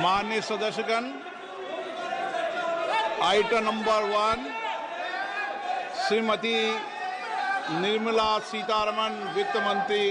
माननीय सदस्यगण, item number 1 Shrimati Nirmala Sitharaman वित्त मंत्री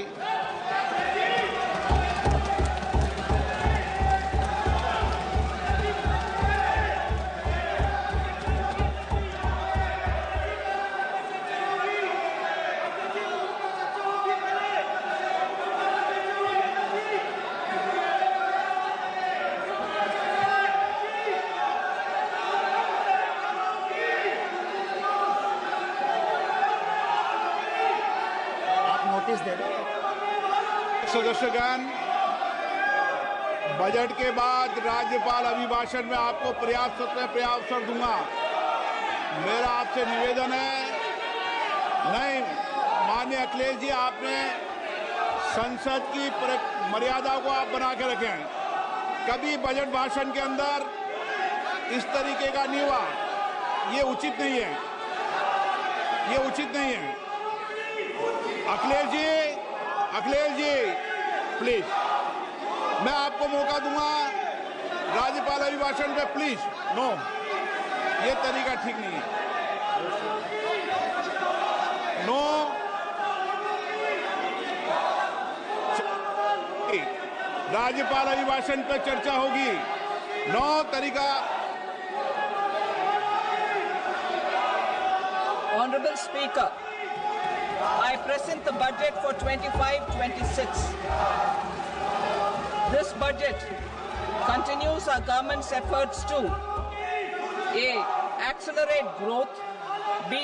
सदस्यगण, बजट के बाद राज्यपाल अभिभाषण में आपको पर्याप्त अवसर दूंगा। मेरा आपसे निवेदन है, नहीं माननीय अखिलेश जी, आपने संसद की मर्यादा को आप बना के रखें। कभी बजट भाषण के अंदर इस तरीके का नहीं हुआ, ये उचित नहीं है, ये उचित नहीं है। अखिलेश जी प्लीज, मैं आपको मौका दूंगा राज्यपाल अभिभाषण पे, प्लीज। नो, ये तरीका ठीक नहीं है। नो, राज्यपाल अभिभाषण पे चर्चा होगी। नो तरीका। Honorable Speaker, I present the budget for 25-26. This budget continues our government's efforts to A. Accelerate growth, B.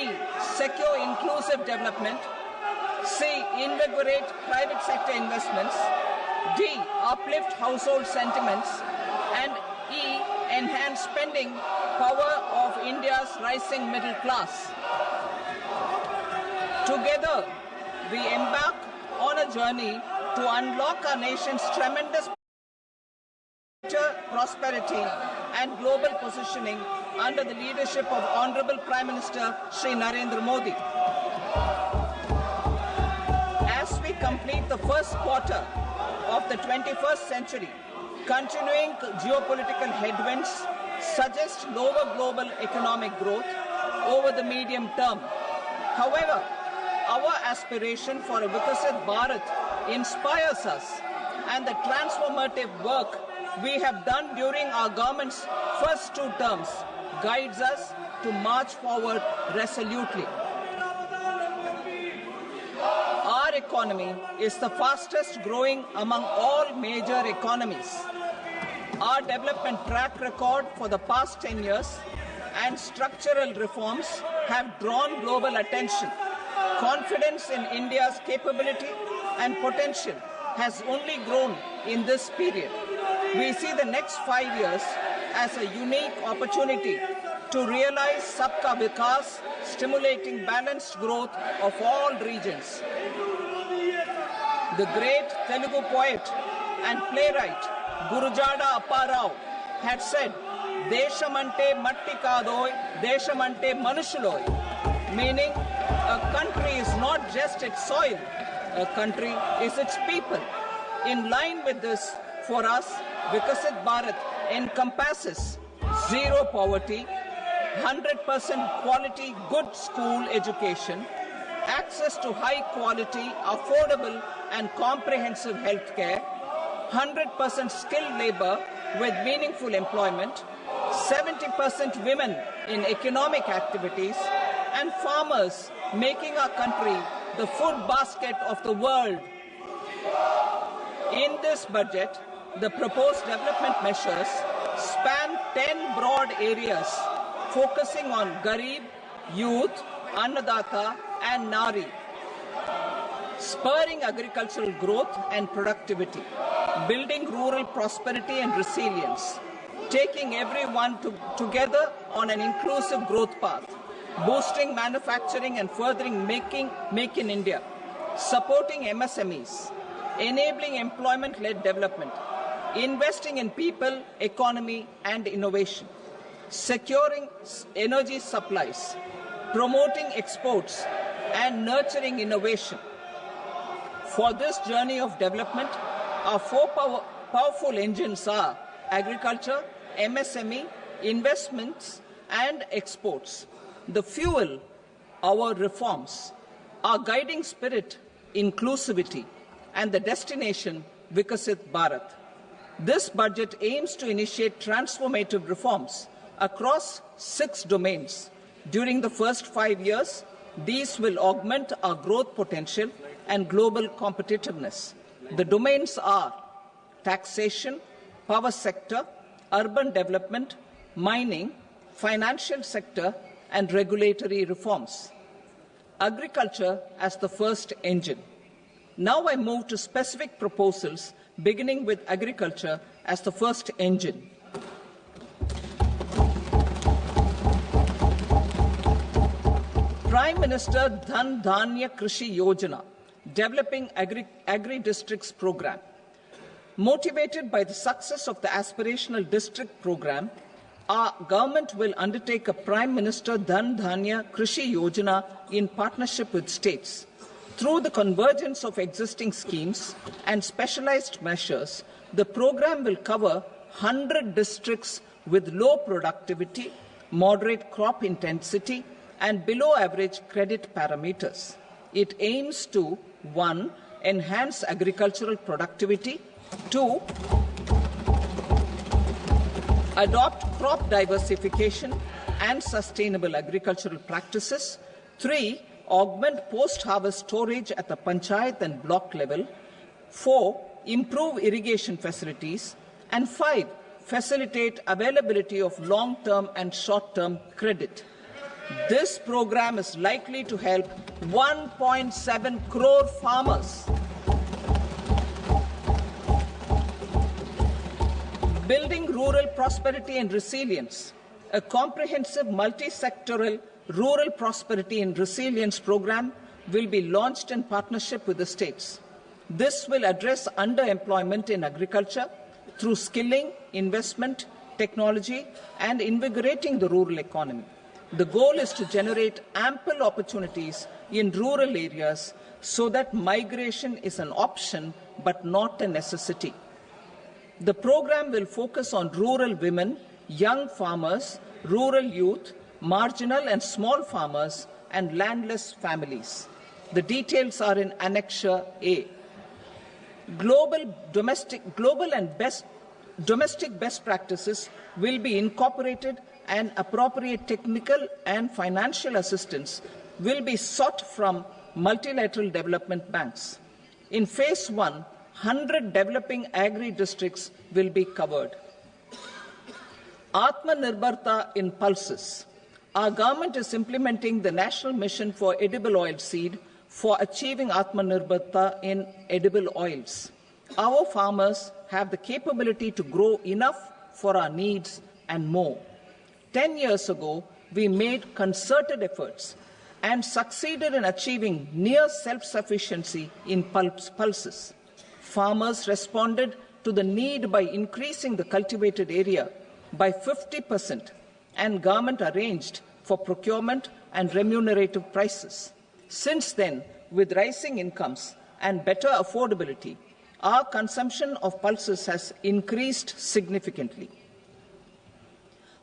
Secure inclusive development, C. Invigorate private sector investments, D. Uplift household sentiments, and E. Enhance spending power of India's rising middle class. Together, we embark on a journey to unlock our nation's tremendous prosperity and global positioning under the leadership of Honorable Prime Minister Shri Narendra Modi. As we complete the first quarter of the 21st century, continuing geopolitical headwinds suggest lower global economic growth over the medium term. However, our aspiration for a Vikasit Bharat inspires us, and the transformative work we have done during our government's first 2 terms guides us to march forward resolutely. Our economy is the fastest growing among all major economies. Our development track record for the past 10 years and structural reforms have drawn global attention. Confidence in India's capability and potential has only grown in this period. We see the next 5 years as a unique opportunity to realize Sabka Vikas, stimulating balanced growth of all regions. The great Telugu poet and playwright Gurujada Apparao had said, "Deshamante matti kadoy, deshamante manushuloy," meaning a country is not just its soil, a country is its people. In line with this, for us, Vikasit Bharat encompasses zero poverty, 100% quality good school education, access to high quality, affordable and comprehensive health care, 100% skilled labor with meaningful employment, 70% women in economic activities, and farmers making our country the food basket of the world. In this budget, the proposed development measures span 10 broad areas, focusing on Garib, youth, Annadata, and Nari, spurring agricultural growth and productivity, building rural prosperity and resilience, taking everyone together on an inclusive growth path, boosting manufacturing and furthering Make in India, supporting MSMEs, enabling employment-led development, investing in people, economy and innovation, securing energy supplies, promoting exports and nurturing innovation. For this journey of development, our 4 powerful engines are agriculture, MSME, investments and exports. The fuel, our reforms, our guiding spirit, inclusivity, and the destination, Vikasit Bharat. This budget aims to initiate transformative reforms across 6 domains. During the first 5 years, these will augment our growth potential and global competitiveness. The domains are taxation, power sector, urban development, mining, financial sector, and regulatory reforms. Agriculture as the first engine. Now I move to specific proposals, beginning with agriculture as the first engine. Prime Minister Dhan Dhanya Krishi Yojana, developing agri-districts program. Motivated by the success of the aspirational district program, our government will undertake a Prime Minister Dhan Dhanya Krishi Yojana in partnership with states. Through the convergence of existing schemes and specialized measures, the program will cover 100 districts with low productivity, moderate crop intensity, and below average credit parameters. It aims to 1. Enhance agricultural productivity, 2. Adopt crop diversification and sustainable agricultural practices, 3. Augment post-harvest storage at the panchayat and block level, 4. Improve irrigation facilities, and 5. Facilitate availability of long-term and short-term credit. This program is likely to help 1.7 crore farmers. Building rural prosperity and resilience. A comprehensive multi-sectoral rural prosperity and resilience program will be launched in partnership with the states. This will address underemployment in agriculture through skilling, investment, technology, and invigorating the rural economy. The goal is to generate ample opportunities in rural areas so that migration is an option but not a necessity. The program will focus on rural women, young farmers, rural youth, marginal and small farmers, and landless families. The details are in Annexure A. Domestic best practices will be incorporated, and appropriate technical and financial assistance will be sought from multilateral development banks. In Phase 1, 100 developing agri-districts will be covered. Atmanirbharta in pulses. Our government is implementing the National Mission for Edible Oilseed for achieving Atmanirbharta in edible oils. Our farmers have the capability to grow enough for our needs and more. 10 years ago, we made concerted efforts and succeeded in achieving near self-sufficiency in pulses. Farmers responded to the need by increasing the cultivated area by 50%, and government arranged for procurement and remunerative prices. Since then, with rising incomes and better affordability, our consumption of pulses has increased significantly.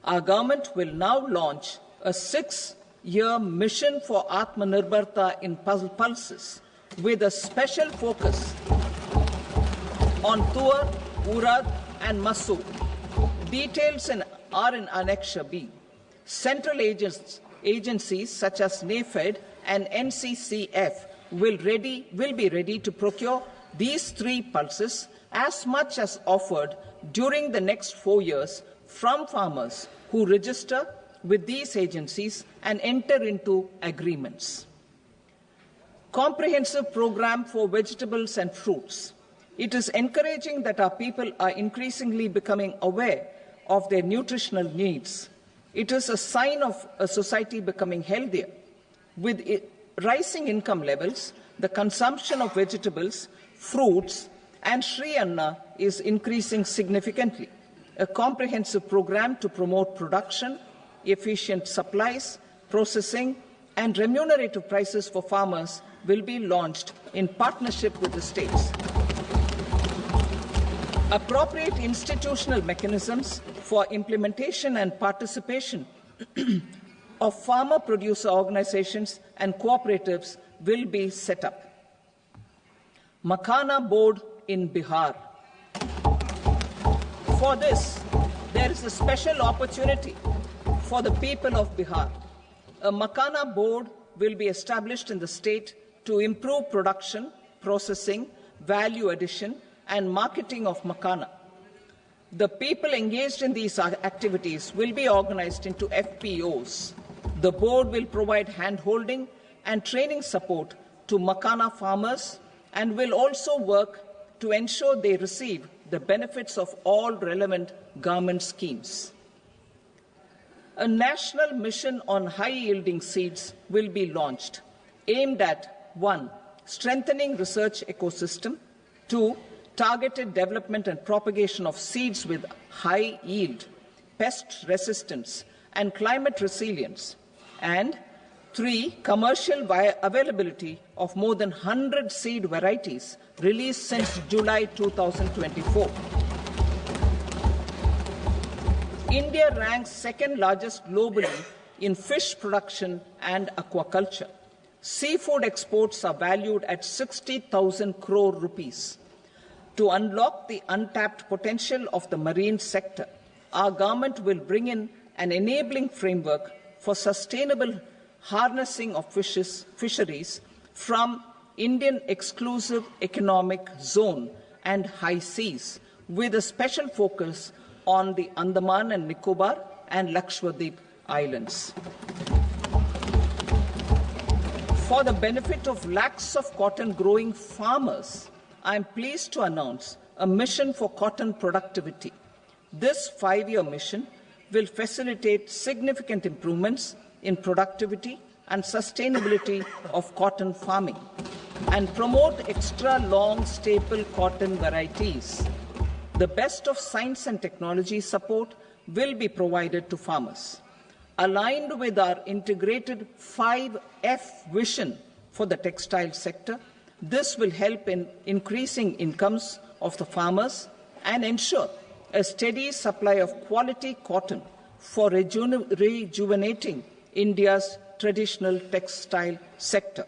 Our government will now launch a 6-year mission for Atmanirbharta in pulses with a special focus on Tuar, Urad and Masoor. Details are in Annexure B. Central agencies such as NAFED and NCCF will be ready to procure these 3 pulses as much as offered during the next 4 years from farmers who register with these agencies and enter into agreements. Comprehensive program for vegetables and fruits. It is encouraging that our people are increasingly becoming aware of their nutritional needs. It is a sign of a society becoming healthier. With rising income levels, the consumption of vegetables, fruits, and Shri Anna is increasing significantly. A comprehensive program to promote production, efficient supplies, processing, and remunerative prices for farmers will be launched in partnership with the states. Appropriate institutional mechanisms for implementation and participation of farmer producer organizations and cooperatives will be set up. Makhana board in Bihar. For this, there is a special opportunity for the people of Bihar. A Makhana board will be established in the state to improve production, processing, value addition, and marketing of Makhana. The people engaged in these activities will be organized into FPOs. The board will provide hand-holding and training support to Makhana farmers and will also work to ensure they receive the benefits of all relevant government schemes. A national mission on high-yielding seeds will be launched, aimed at 1. Strengthening research ecosystem, 2. Targeted development and propagation of seeds with high yield, pest resistance, and climate resilience, and 3. Commercial availability of more than 100 seed varieties released since July 2024. India ranks second largest globally in fish production and aquaculture. Seafood exports are valued at 60,000 crore rupees. To unlock the untapped potential of the marine sector, our government will bring in an enabling framework for sustainable harnessing of fisheries from Indian exclusive economic zone and high seas, with a special focus on the Andaman and Nicobar and Lakshadweep islands. For the benefit of lakhs of cotton growing farmers, I am pleased to announce a mission for cotton productivity. This 5-year mission will facilitate significant improvements in productivity and sustainability of cotton farming and promote extra long staple cotton varieties. The best of science and technology support will be provided to farmers. Aligned with our integrated 5F vision for the textile sector, this will help in increasing incomes of the farmers and ensure a steady supply of quality cotton for rejuvenating India's traditional textile sector.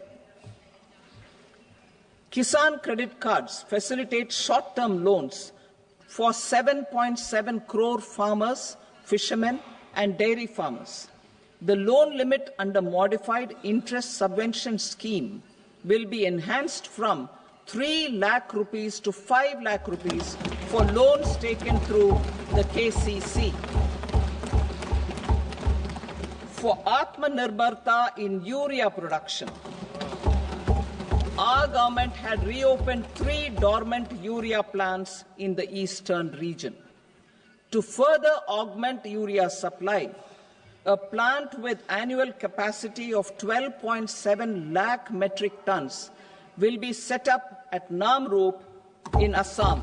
Kisan credit cards facilitate short-term loans for 7.7 crore farmers, fishermen, and dairy farmers. The loan limit under modified interest subvention scheme will be enhanced from 3 lakh rupees to 5 lakh rupees for loans taken through the KCC. For Atmanirbharta in urea production, our government had reopened 3 dormant urea plants in the eastern region. To further augment urea supply, a plant with annual capacity of 12.7 lakh metric tons will be set up at Namrup in Assam.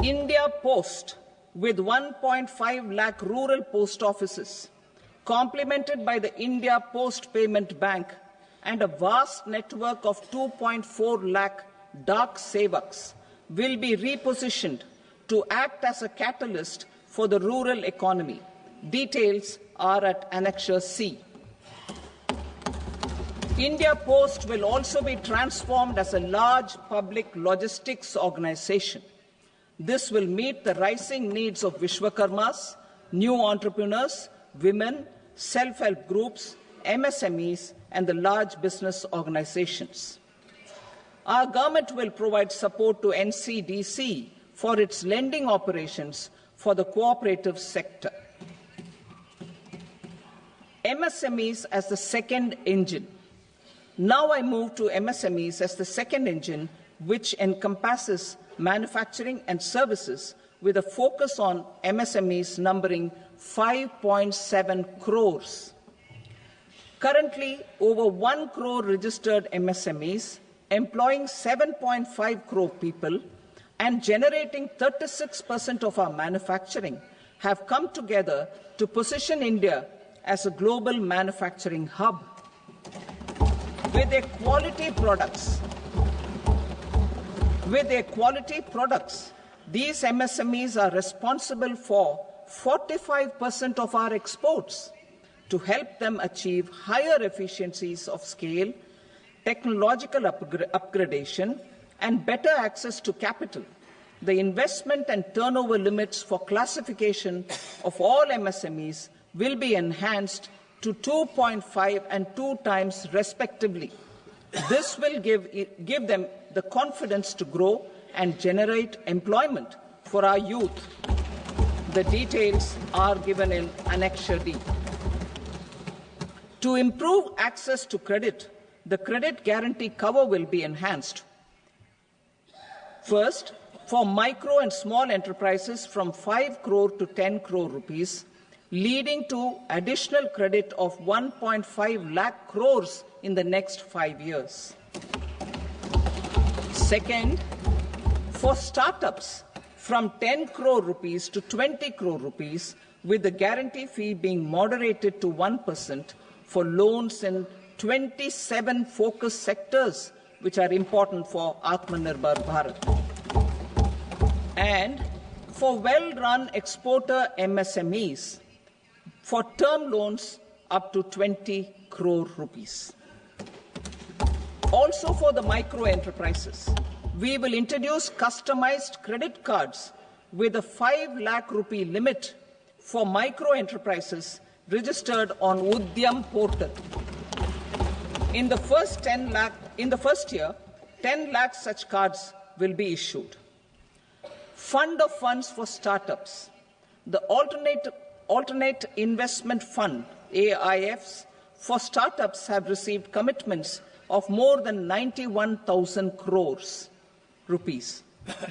India Post, with 1.5 lakh rural post offices, complemented by the India Post Payment Bank and a vast network of 2.4 lakh Dak Sevaks, will be repositioned to act as a catalyst for the rural economy. Details are at Annexure C. India Post will also be transformed as a large public logistics organization. This will meet the rising needs of Vishwakarmas, new entrepreneurs, women, self-help groups, MSMEs, and the large business organizations. Our government will provide support to NCDC for its lending operations for the cooperative sector. MSMEs as the second engine. Now I move to MSMEs as the second engine, which encompasses manufacturing and services with a focus on MSMEs numbering 5.7 crores. Currently, over 1 crore registered MSMEs, employing 7.5 crore people, and generating 36% of our manufacturing, have come together to position India as a global manufacturing hub. with their quality products. These MSMEs are responsible for 45% of our exports. To help them achieve higher efficiencies of scale, technological upgradation, and better access to capital, the investment and turnover limits for classification of all MSMEs will be enhanced to 2.5 and 2 times respectively. This will give them the confidence to grow and generate employment for our youth. The details are given in Annexure D. To improve access to credit, the credit guarantee cover will be enhanced. First, for micro and small enterprises from 5 crore to 10 crore rupees, leading to additional credit of 1.5 lakh crores in the next 5 years. Second, for startups from 10 crore rupees to 20 crore rupees, with the guarantee fee being moderated to 1% for loans in 27 focus sectors which are important for Atmanirbhar Bharat. And for well-run exporter MSMEs, for term loans up to 20 crore rupees. Also for the micro enterprises, we will introduce customized credit cards with a 5 lakh rupee limit for micro enterprises registered on Udyam portal. In the first year, 10 lakh such cards will be issued. Fund of funds for startups. The Alternate Investment Fund, AIFs, for startups have received commitments of more than 91,000 crores rupees.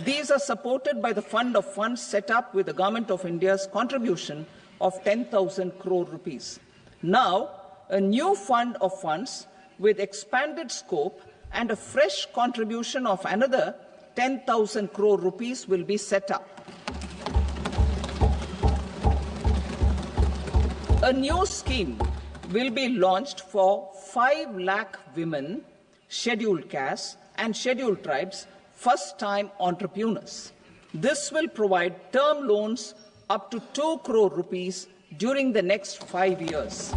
These are supported by the fund of funds set up with the Government of India's contribution of 10,000 crore rupees. Now, a new fund of funds with expanded scope and a fresh contribution of another 10,000 crore rupees will be set up. A new scheme will be launched for 5 lakh women, scheduled castes and scheduled tribes, first-time entrepreneurs. This will provide term loans up to 2 crore rupees during the next 5 years.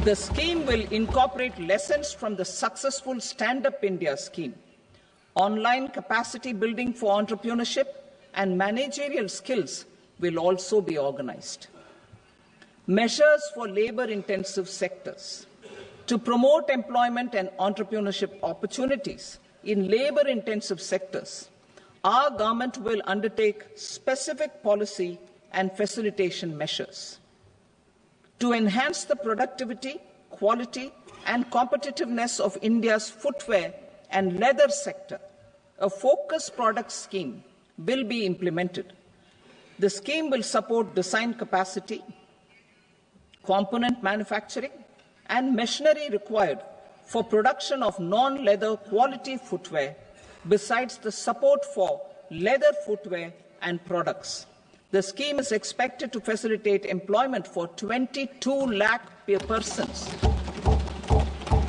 The scheme will incorporate lessons from the successful Stand Up India scheme. Online capacity building for entrepreneurship and managerial skills will also be organized. Measures for labor-intensive sectors. To promote employment and entrepreneurship opportunities in labor-intensive sectors, our government will undertake specific policy and facilitation measures. To enhance the productivity, quality, and competitiveness of India's footwear and leather sector, a focused product scheme will be implemented. The scheme will support design capacity, component manufacturing, and machinery required for production of non-leather quality footwear, besides the support for leather footwear and products. The scheme is expected to facilitate employment for 22 lakh persons,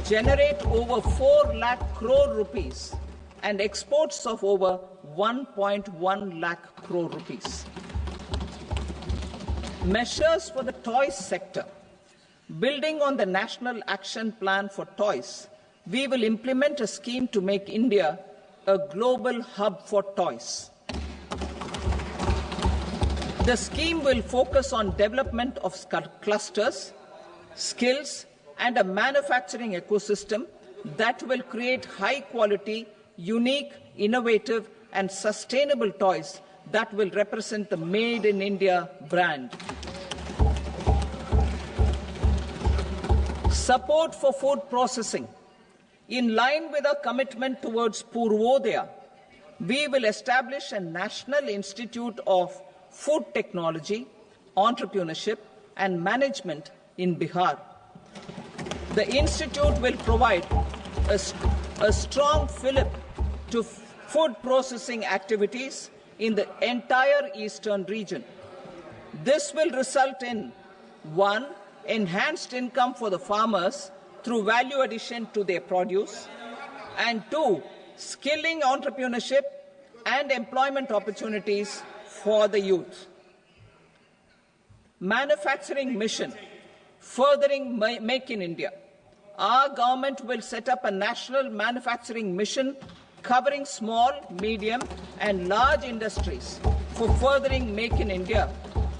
generate over 4 lakh crore rupees, and exports of over 1.1 lakh crore rupees. Measures for the toys sector. Building on the National Action Plan for Toys, we will implement a scheme to make India a global hub for toys. The scheme will focus on development of clusters, skills, and a manufacturing ecosystem that will create high-quality, unique, innovative, and sustainable toys that will represent the Made in India brand. Support for food processing. In line with our commitment towards Purvodaya, we will establish a National Institute of Food Technology, Entrepreneurship and Management in Bihar. The institute will provide a strong fillip to food processing activities in the entire eastern region. This will result in 1. Enhanced income for the farmers through value addition to their produce, and 2, skilling entrepreneurship and employment opportunities for the youth. Manufacturing mission, furthering Make in India. Our government will set up a national manufacturing mission covering small, medium and large industries for furthering Make in India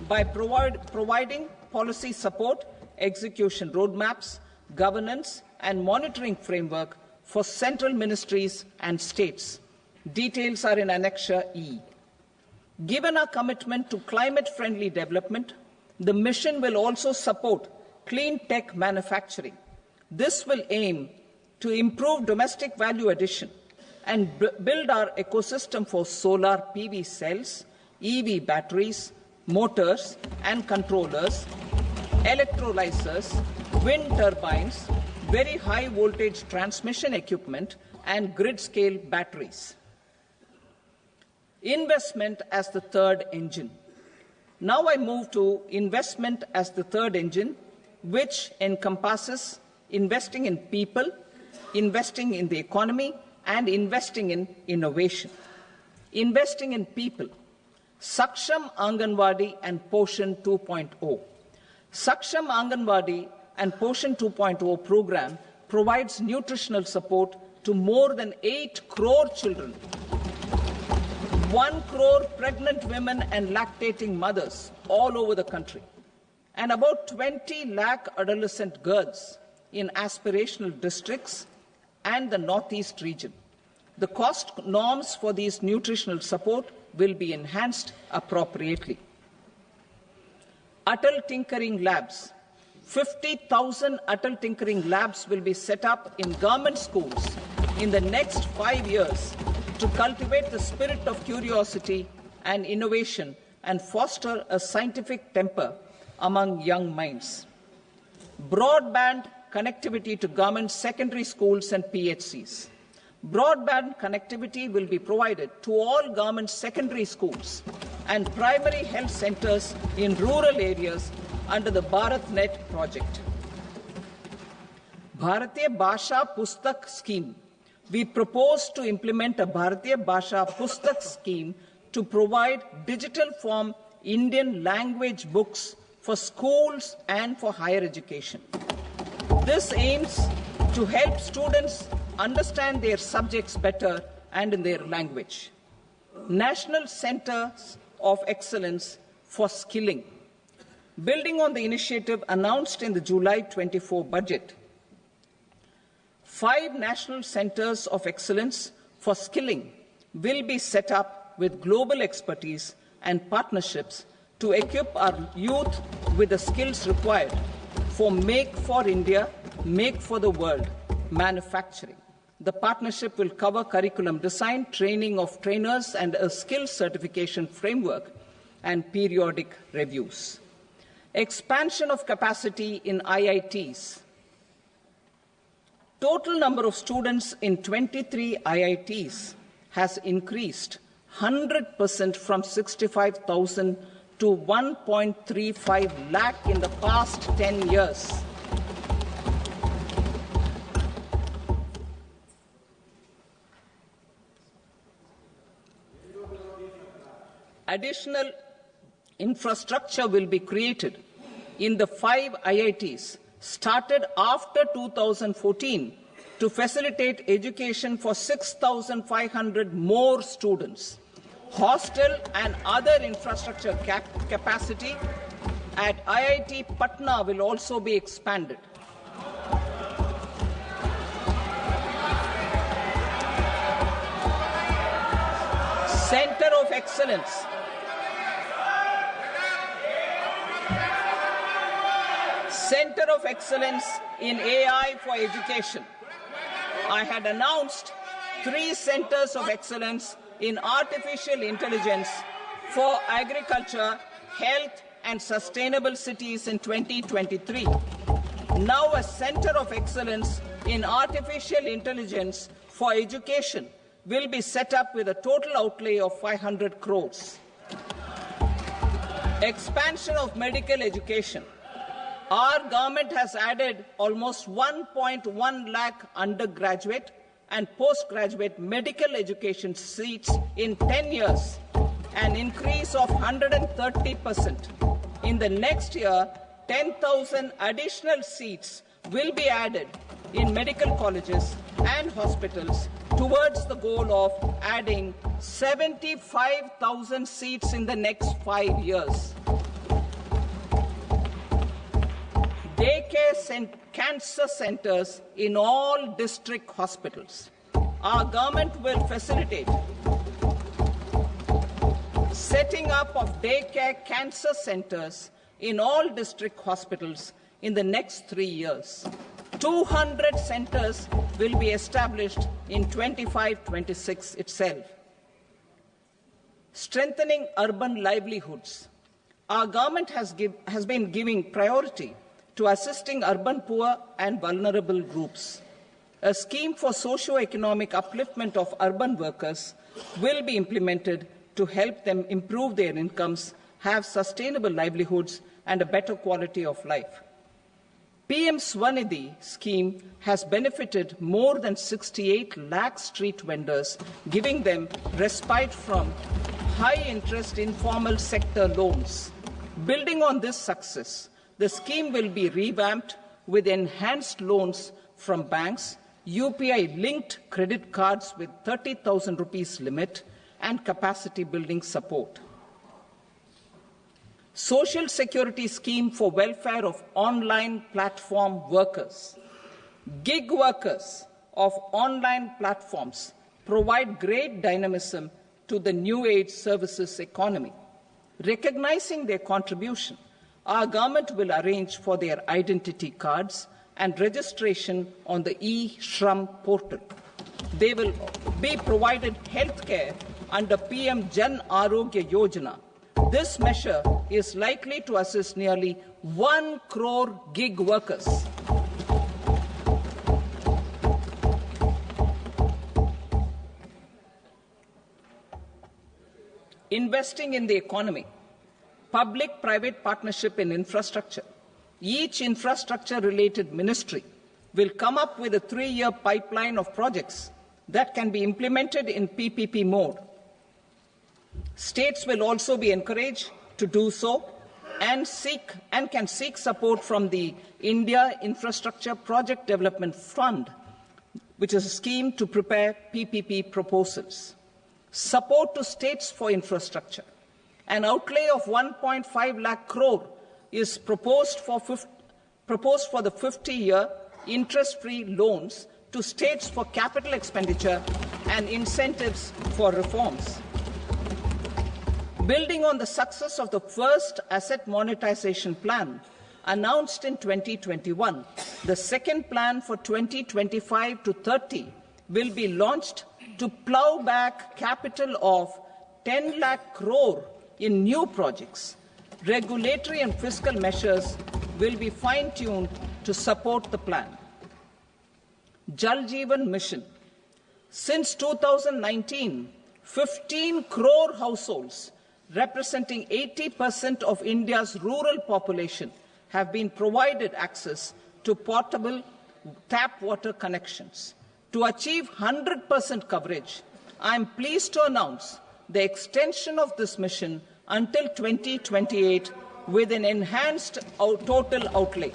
by providing policy support, execution roadmaps, governance and monitoring framework for central ministries and states. Details are in Annexure E. Given our commitment to climate-friendly development, the mission will also support clean tech manufacturing. This will aim to improve domestic value addition and build our ecosystem for solar PV cells, EV batteries, motors and controllers, electrolyzers, wind turbines, very high voltage transmission equipment and grid-scale batteries. Investment as the third engine. Now I move to investment as the third engine, which encompasses investing in people, investing in the economy, and investing in innovation. Investing in people. Saksham Anganwadi and Poshan 2.0. Saksham Anganwadi and Poshan 2.0 program provides nutritional support to more than 8 crore children, 1 crore pregnant women and lactating mothers all over the country, and about 20 lakh adolescent girls in aspirational districts and the Northeast region. The cost norms for these nutritional support will be enhanced appropriately. Atal Tinkering Labs. 50,000 Atal Tinkering Labs will be set up in government schools in the next 5 years to cultivate the spirit of curiosity and innovation and foster a scientific temper among young minds. Broadband connectivity to government secondary schools and PHCs. Broadband connectivity will be provided to all government secondary schools and primary health centers in rural areas under the BharatNet project. Bharatiya Bhasha Pustak Scheme. We propose to implement a Bharatiya Bhasha Pustak scheme to provide digital form Indian language books for schools and for higher education. This aims to help students understand their subjects better and in their language. National Centers of Excellence for Skilling. Building on the initiative announced in the July 24 budget, 5 national centers of excellence for skilling will be set up with global expertise and partnerships to equip our youth with the skills required for Make for India, Make for the World manufacturing. The partnership will cover curriculum design, training of trainers, and a skills certification framework and periodic reviews. Expansion of capacity in IITs. Total number of students in 23 IITs has increased 100% from 65,000 to 1.35 lakh in the past 10 years. Additional infrastructure will be created in the 5 IITs started after 2014 to facilitate education for 6,500 more students. Hostel and other infrastructure capacity at IIT Patna will also be expanded. Center of Excellence. Center of Excellence in AI for Education. I had announced 3 centers of excellence in artificial intelligence for agriculture, health, and sustainable cities in 2023. Now a center of excellence in artificial intelligence for education will be set up with a total outlay of 500 crores. Expansion of medical education. Our government has added almost 1.1 lakh undergraduate and postgraduate medical education seats in 10 years, an increase of 130%. In the next year, 10,000 additional seats will be added in medical colleges and hospitals towards the goal of adding 75,000 seats in the next 5 years. Daycare cancer centers in all district hospitals. Our government will facilitate setting up of daycare cancer centers in all district hospitals in the next 3 years. 200 centers will be established in 25-26 itself. Strengthening urban livelihoods. Our government has been giving priority to assisting urban poor and vulnerable groups. A scheme for socio-economic upliftment of urban workers will be implemented to help them improve their incomes, have sustainable livelihoods, and a better quality of life. PM Swanidhi scheme has benefited more than 68 lakh street vendors, giving them respite from high-interest informal sector loans. Building on this success, the scheme will be revamped with enhanced loans from banks, UPI-linked credit cards with 30,000 rupees limit, and capacity building support. Social Security scheme for welfare of online platform workers. Gig workers of online platforms provide great dynamism to the new age services economy. Recognizing their contribution, our government will arrange for their identity cards and registration on the e-Shram portal. They will be provided health care under PM Jan Arogya Yojana. This measure is likely to assist nearly 1 crore gig workers. Investing in the economy. Public-private partnership in infrastructure. Each infrastructure-related ministry will come up with a 3-year pipeline of projects that can be implemented in PPP mode. States will also be encouraged to do so and can seek support from the India Infrastructure Project Development Fund, which is a scheme to prepare PPP proposals. Support to states for infrastructure. An outlay of 1.5 lakh crore is proposed for the 50-year interest-free loans to states for capital expenditure and incentives for reforms. Building on the success of the first asset monetization plan announced in 2021, the second plan for 2025 to 30 will be launched to plow back capital of 10 lakh crore in new projects. Regulatory and fiscal measures will be fine-tuned to support the plan. Jal Jeevan Mission. Since 2019, 15 crore households, representing 80% of India's rural population, have been provided access to portable tap water connections. To achieve 100% coverage, I am pleased to announce the extension of this mission until 2028 with an enhanced total outlay.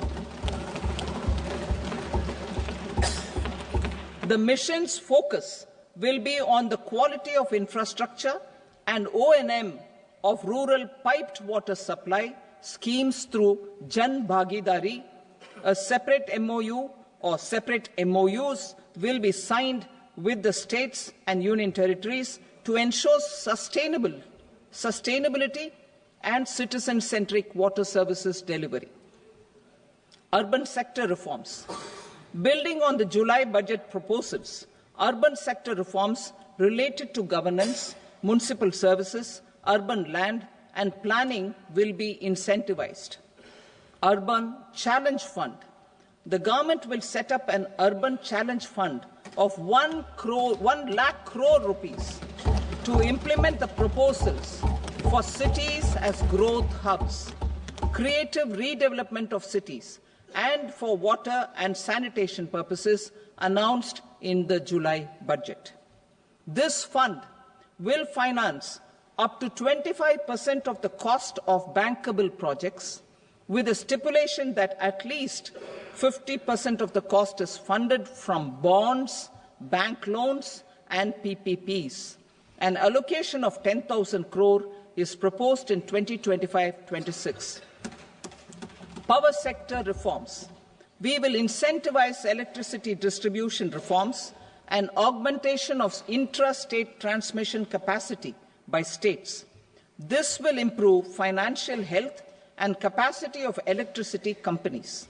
The mission's focus will be on the quality of infrastructure and O&M of rural piped water supply schemes through Jan Bhagidari. A separate MOU or separate MOUs will be signed with the states and union territories to ensure sustainability and citizen-centric water services delivery. Urban sector reforms. Building on the July budget proposals, urban sector reforms related to governance, municipal services, urban land and planning will be incentivized. Urban Challenge Fund. The government will set up an Urban Challenge Fund of 1 lakh crore rupees to implement the proposals for cities as growth hubs. creative redevelopment of cities, and for water and sanitation purposes announced in the July budget. This fund will finance up to 25% of the cost of bankable projects, with a stipulation that at least 50% of the cost is funded from bonds, bank loans, and PPPs. An allocation of 10,000 crore is proposed in 2025-26. Power sector reforms. We will incentivize electricity distribution reforms and augmentation of intra-state transmission capacity by states. This will improve financial health and capacity of electricity companies.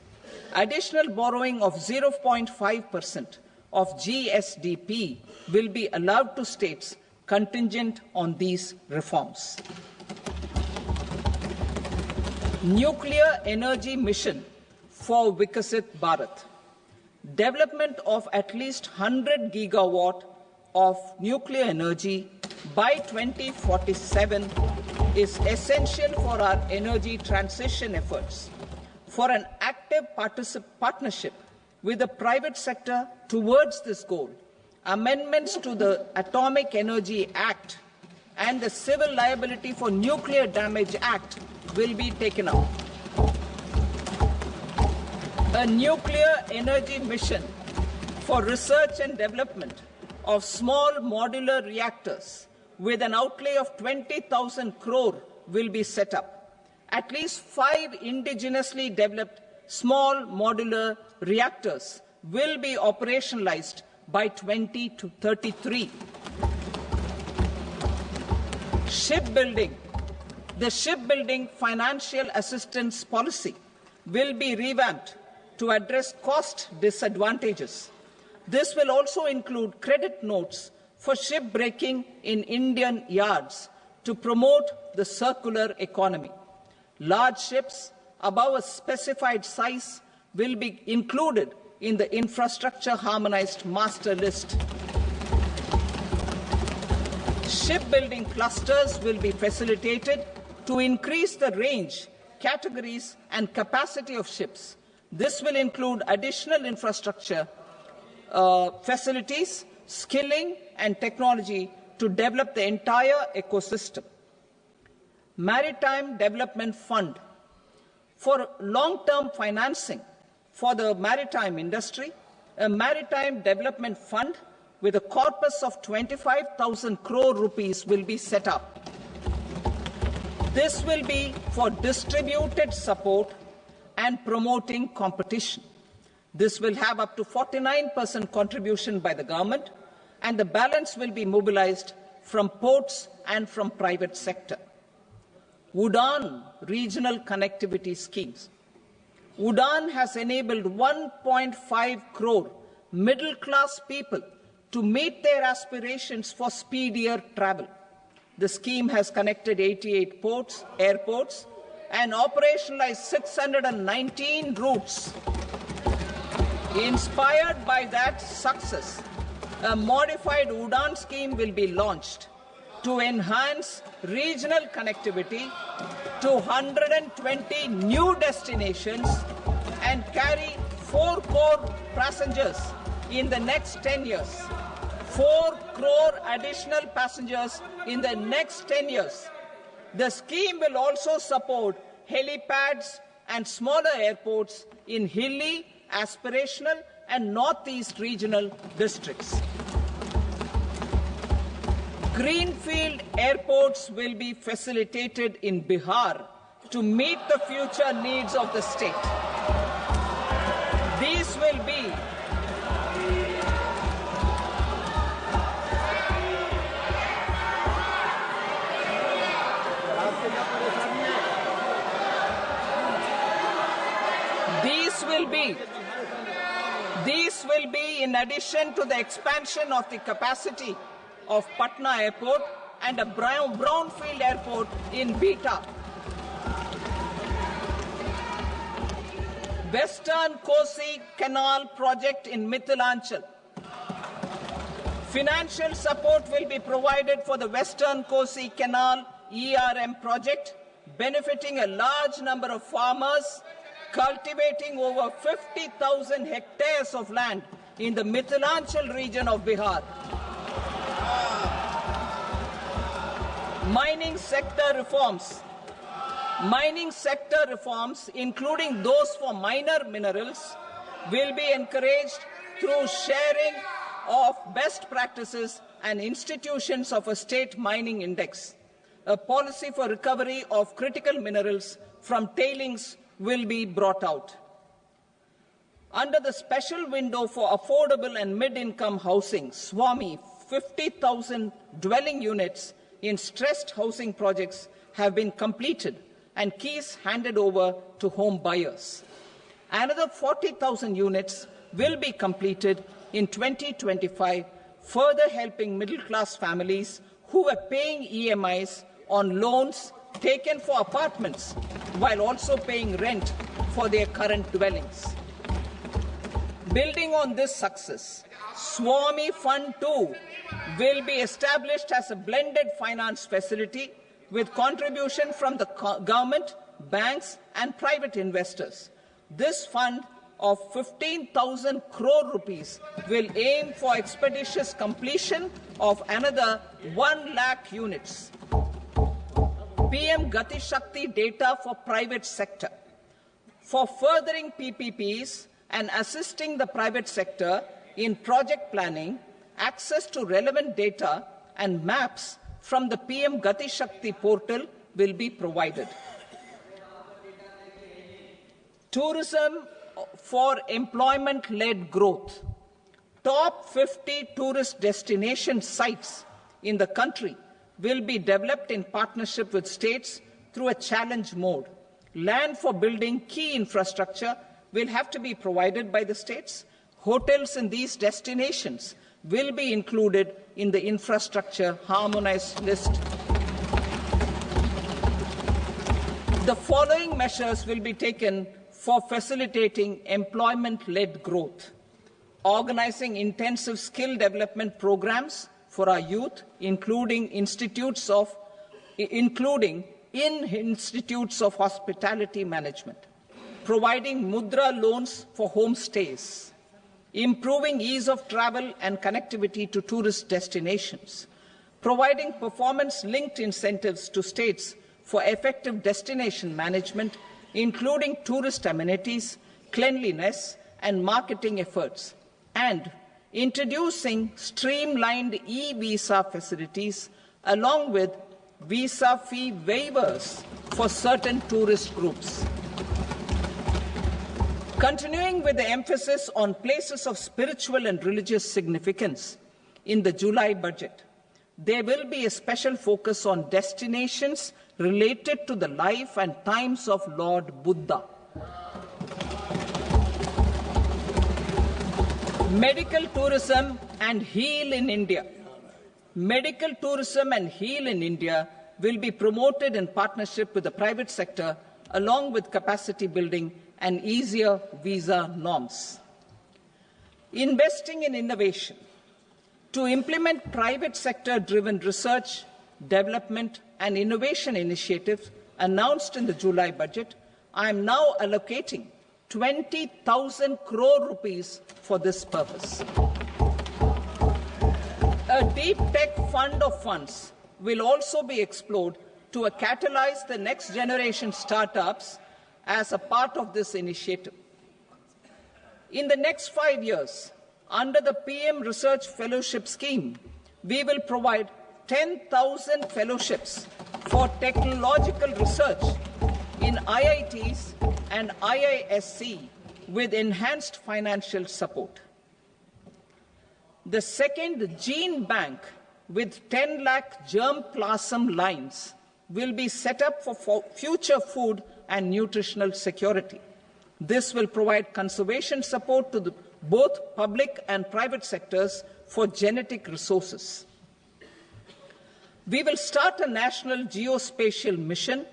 Additional borrowing of 0.5% of GSDP will be allowed to states contingent on these reforms. Nuclear energy mission for Vikasit Bharat. Development of at least 100 gigawatt of nuclear energy by 2047 is essential for our energy transition efforts. For an active partnership with the private sector towards this goal, amendments to the Atomic Energy Act and the Civil Liability for Nuclear Damage Act will be taken up. A nuclear energy mission for research and development of small modular reactors with an outlay of 20,000 crore will be set up. At least 5 indigenously developed small modular reactors will be operationalized by 2033. Shipbuilding. The shipbuilding financial assistance policy will be revamped to address cost disadvantages. This will also include credit notes for shipbreaking in Indian yards to promote the circular economy. Large ships above a specified size will be included in the infrastructure harmonized master list. Shipbuilding clusters will be facilitated to increase the range, categories, and capacity of ships. This will include additional infrastructure, facilities, skilling, and technology to develop the entire ecosystem. Maritime Development Fund. For long-term financing for the maritime industry, a Maritime Development Fund with a corpus of 25,000 crore rupees will be set up. This will be for distributed support and promoting competition. This will have up to 49% contribution by the government, and the balance will be mobilized from ports and from private sector. UDAN regional connectivity schemes. UDAN has enabled 1.5 crore middle-class people to meet their aspirations for speedier travel. The scheme has connected 88 airports, and operationalized 619 routes. Inspired by that success, a modified UDAN scheme will be launched to enhance regional connectivity to 120 new destinations and carry 4 crore passengers in the next 10 years. 4 crore additional passengers in the next 10 years. The scheme will also support helipads and smaller airports in hilly, aspirational, and northeast regional districts. Greenfield airports will be facilitated in Bihar to meet the future needs of the state. These will be in addition to the expansion of the capacity of Patna Airport and a brownfield airport in Beta. Western Kosi Canal project in Mithilanchal. Financial support will be provided for the Western Kosi Canal ERM project benefiting a large number of farmers cultivating over 50,000 hectares of land in the Mithilanchal region of Bihar. Mining sector reforms, including those for minor minerals, will be encouraged through sharing of best practices and institutions of a state mining index. A policy for recovery of critical minerals from tailings will be brought out. Under the special window for affordable and mid-income housing, SWAMI, 50,000 dwelling units in stressed housing projects have been completed and keys handed over to home buyers. Another 40,000 units will be completed in 2025, further helping middle-class families who were paying EMIs on loans taken for apartments while also paying rent for their current dwellings. Building on this success, SWAMI Fund 2 will be established as a blended finance facility with contribution from the government, banks and private investors. This fund of 15,000 crore rupees will aim for expeditious completion of another 1 lakh units. PM Gati Shakti data for private sector. For furthering PPPs and assisting the private sector in project planning, access to relevant data and maps from the PM Gati Shakti portal will be provided. Tourism for employment-led growth. Top 50 tourist destination sites in the country will be developed in partnership with states through a challenge mode. Land for building key infrastructure will have to be provided by the states. Hotels in these destinations will be included in the infrastructure harmonized list. The following measures will be taken for facilitating employment-led growth: organizing intensive skill development programs for our youth, including in institutes of hospitality management, providing mudra loans for homestays, improving ease of travel and connectivity to tourist destinations, providing performance-linked incentives to states for effective destination management, including tourist amenities, cleanliness, and marketing efforts, and introducing streamlined e-visa facilities along with visa fee waivers for certain tourist groups. Continuing with the emphasis on places of spiritual and religious significance, in the July budget, there will be a special focus on destinations related to the life and times of Lord Buddha. Medical tourism and heal in India. Medical tourism and heal in India will be promoted in partnership with the private sector, along with capacity building and easier visa norms. Investing in innovation. To implement private sector-driven research, development and innovation initiatives announced in the July budget, I am now allocating 20,000 crore rupees for this purpose. A deep tech fund of funds will also be explored to catalyze the next generation startups as a part of this initiative. In the next 5 years, under the PM Research Fellowship Scheme, we will provide 10,000 fellowships for technological research in IITs and IISc with enhanced financial support. The second gene bank with 10 lakh germplasm lines will be set up for future food and nutritional security. This will provide conservation support to both public and private sectors for genetic resources. We will start a national geospatial mission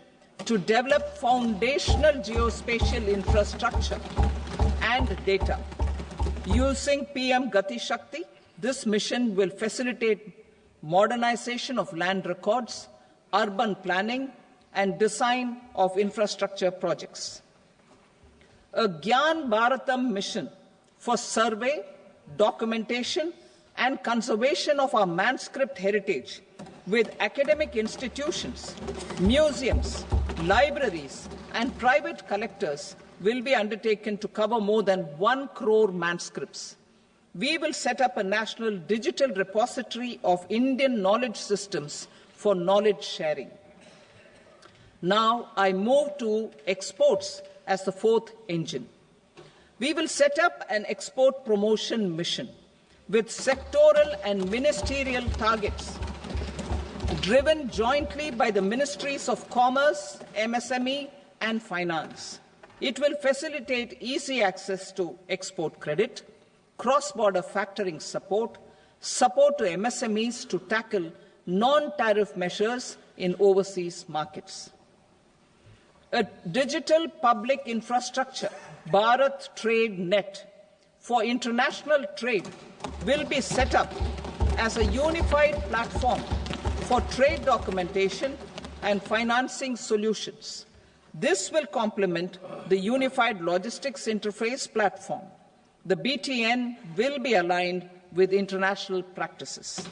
to develop foundational geospatial infrastructure and data. Using PM Gati Shakti, this mission will facilitate modernization of land records, urban planning, and design of infrastructure projects. A Gyan Bharatam mission for survey, documentation, and conservation of our manuscript heritage with academic institutions, museums, libraries, and private collectors will be undertaken to cover more than 1 crore manuscripts. We will set up a national digital repository of Indian knowledge systems for knowledge sharing. Now I move to exports as the fourth engine. We will set up an export promotion mission with sectoral and ministerial targets driven jointly by the Ministries of Commerce, MSME, and Finance. It will facilitate easy access to export credit, cross-border factoring support, support to MSMEs to tackle non-tariff measures in overseas markets. A digital public infrastructure, Bharat Trade Net, for international trade will be set up as a unified platform for trade documentation and financing solutions. This will complement the Unified Logistics Interface platform. The BTN will be aligned with international practices.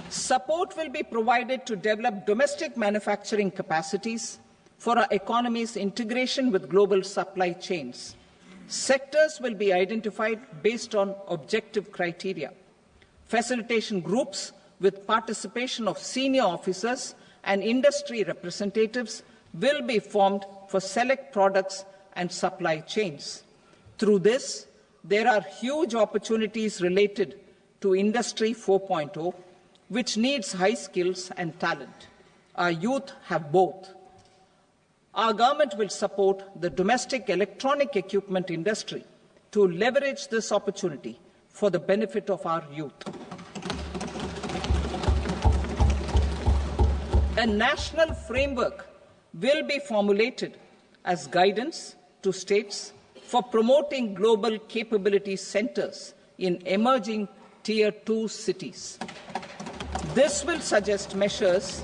Support will be provided to develop domestic manufacturing capacities for our economy's integration with global supply chains. Sectors will be identified based on objective criteria. Facilitation groups with participation of senior officers and industry representatives will be formed for select products and supply chains. Through this, there are huge opportunities related to Industry 4.0, which needs high skills and talent. Our youth have both. Our government will support the domestic electronic equipment industry to leverage this opportunity for the benefit of our youth. A national framework will be formulated as guidance to states for promoting global capability centers in emerging Tier 2 cities. This will suggest measures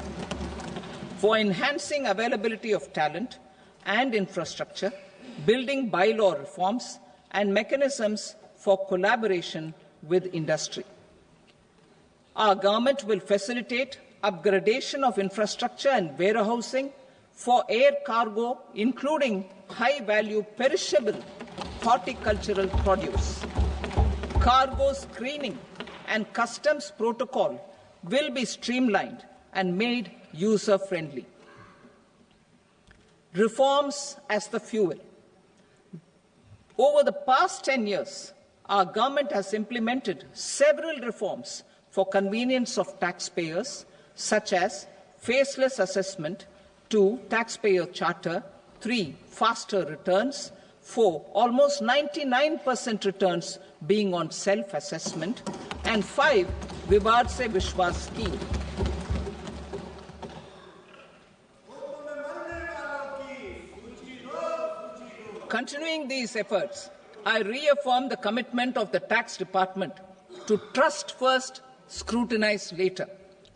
for enhancing availability of talent and infrastructure, building bylaw reforms, and mechanisms for collaboration with industry. Our government will facilitate upgradation of infrastructure and warehousing for air cargo, including high-value perishable horticultural produce. Cargo screening and customs protocol will be streamlined and made user-friendly. Reforms as the fuel. Over the past 10 years, our government has implemented several reforms for convenience of taxpayers, such as faceless assessment, 2, taxpayer charter, 3, faster returns, 4, almost 99% returns being on self-assessment, and 5, Vivad Se Vishwas scheme. Continuing these efforts, I reaffirm the commitment of the Tax Department to trust first, scrutinize later.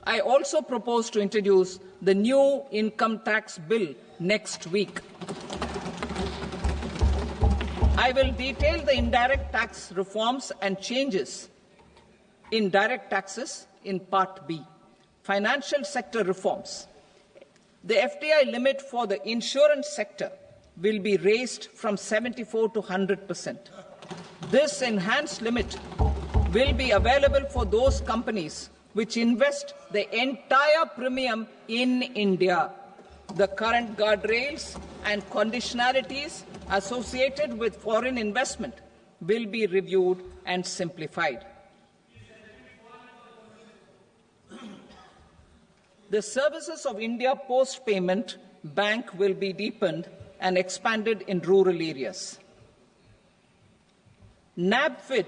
I also propose to introduce the new income tax bill next week. I will detail the indirect tax reforms and changes in direct taxes in Part B. Financial sector reforms. The FDI limit for the insurance sector will be raised from 74 to 100%. This enhanced limit will be available for those companies which invest the entire premium in India. The current guardrails and conditionalities associated with foreign investment will be reviewed and simplified. The services of India Post Payment Bank will be deepened and expanded in rural areas. NABFID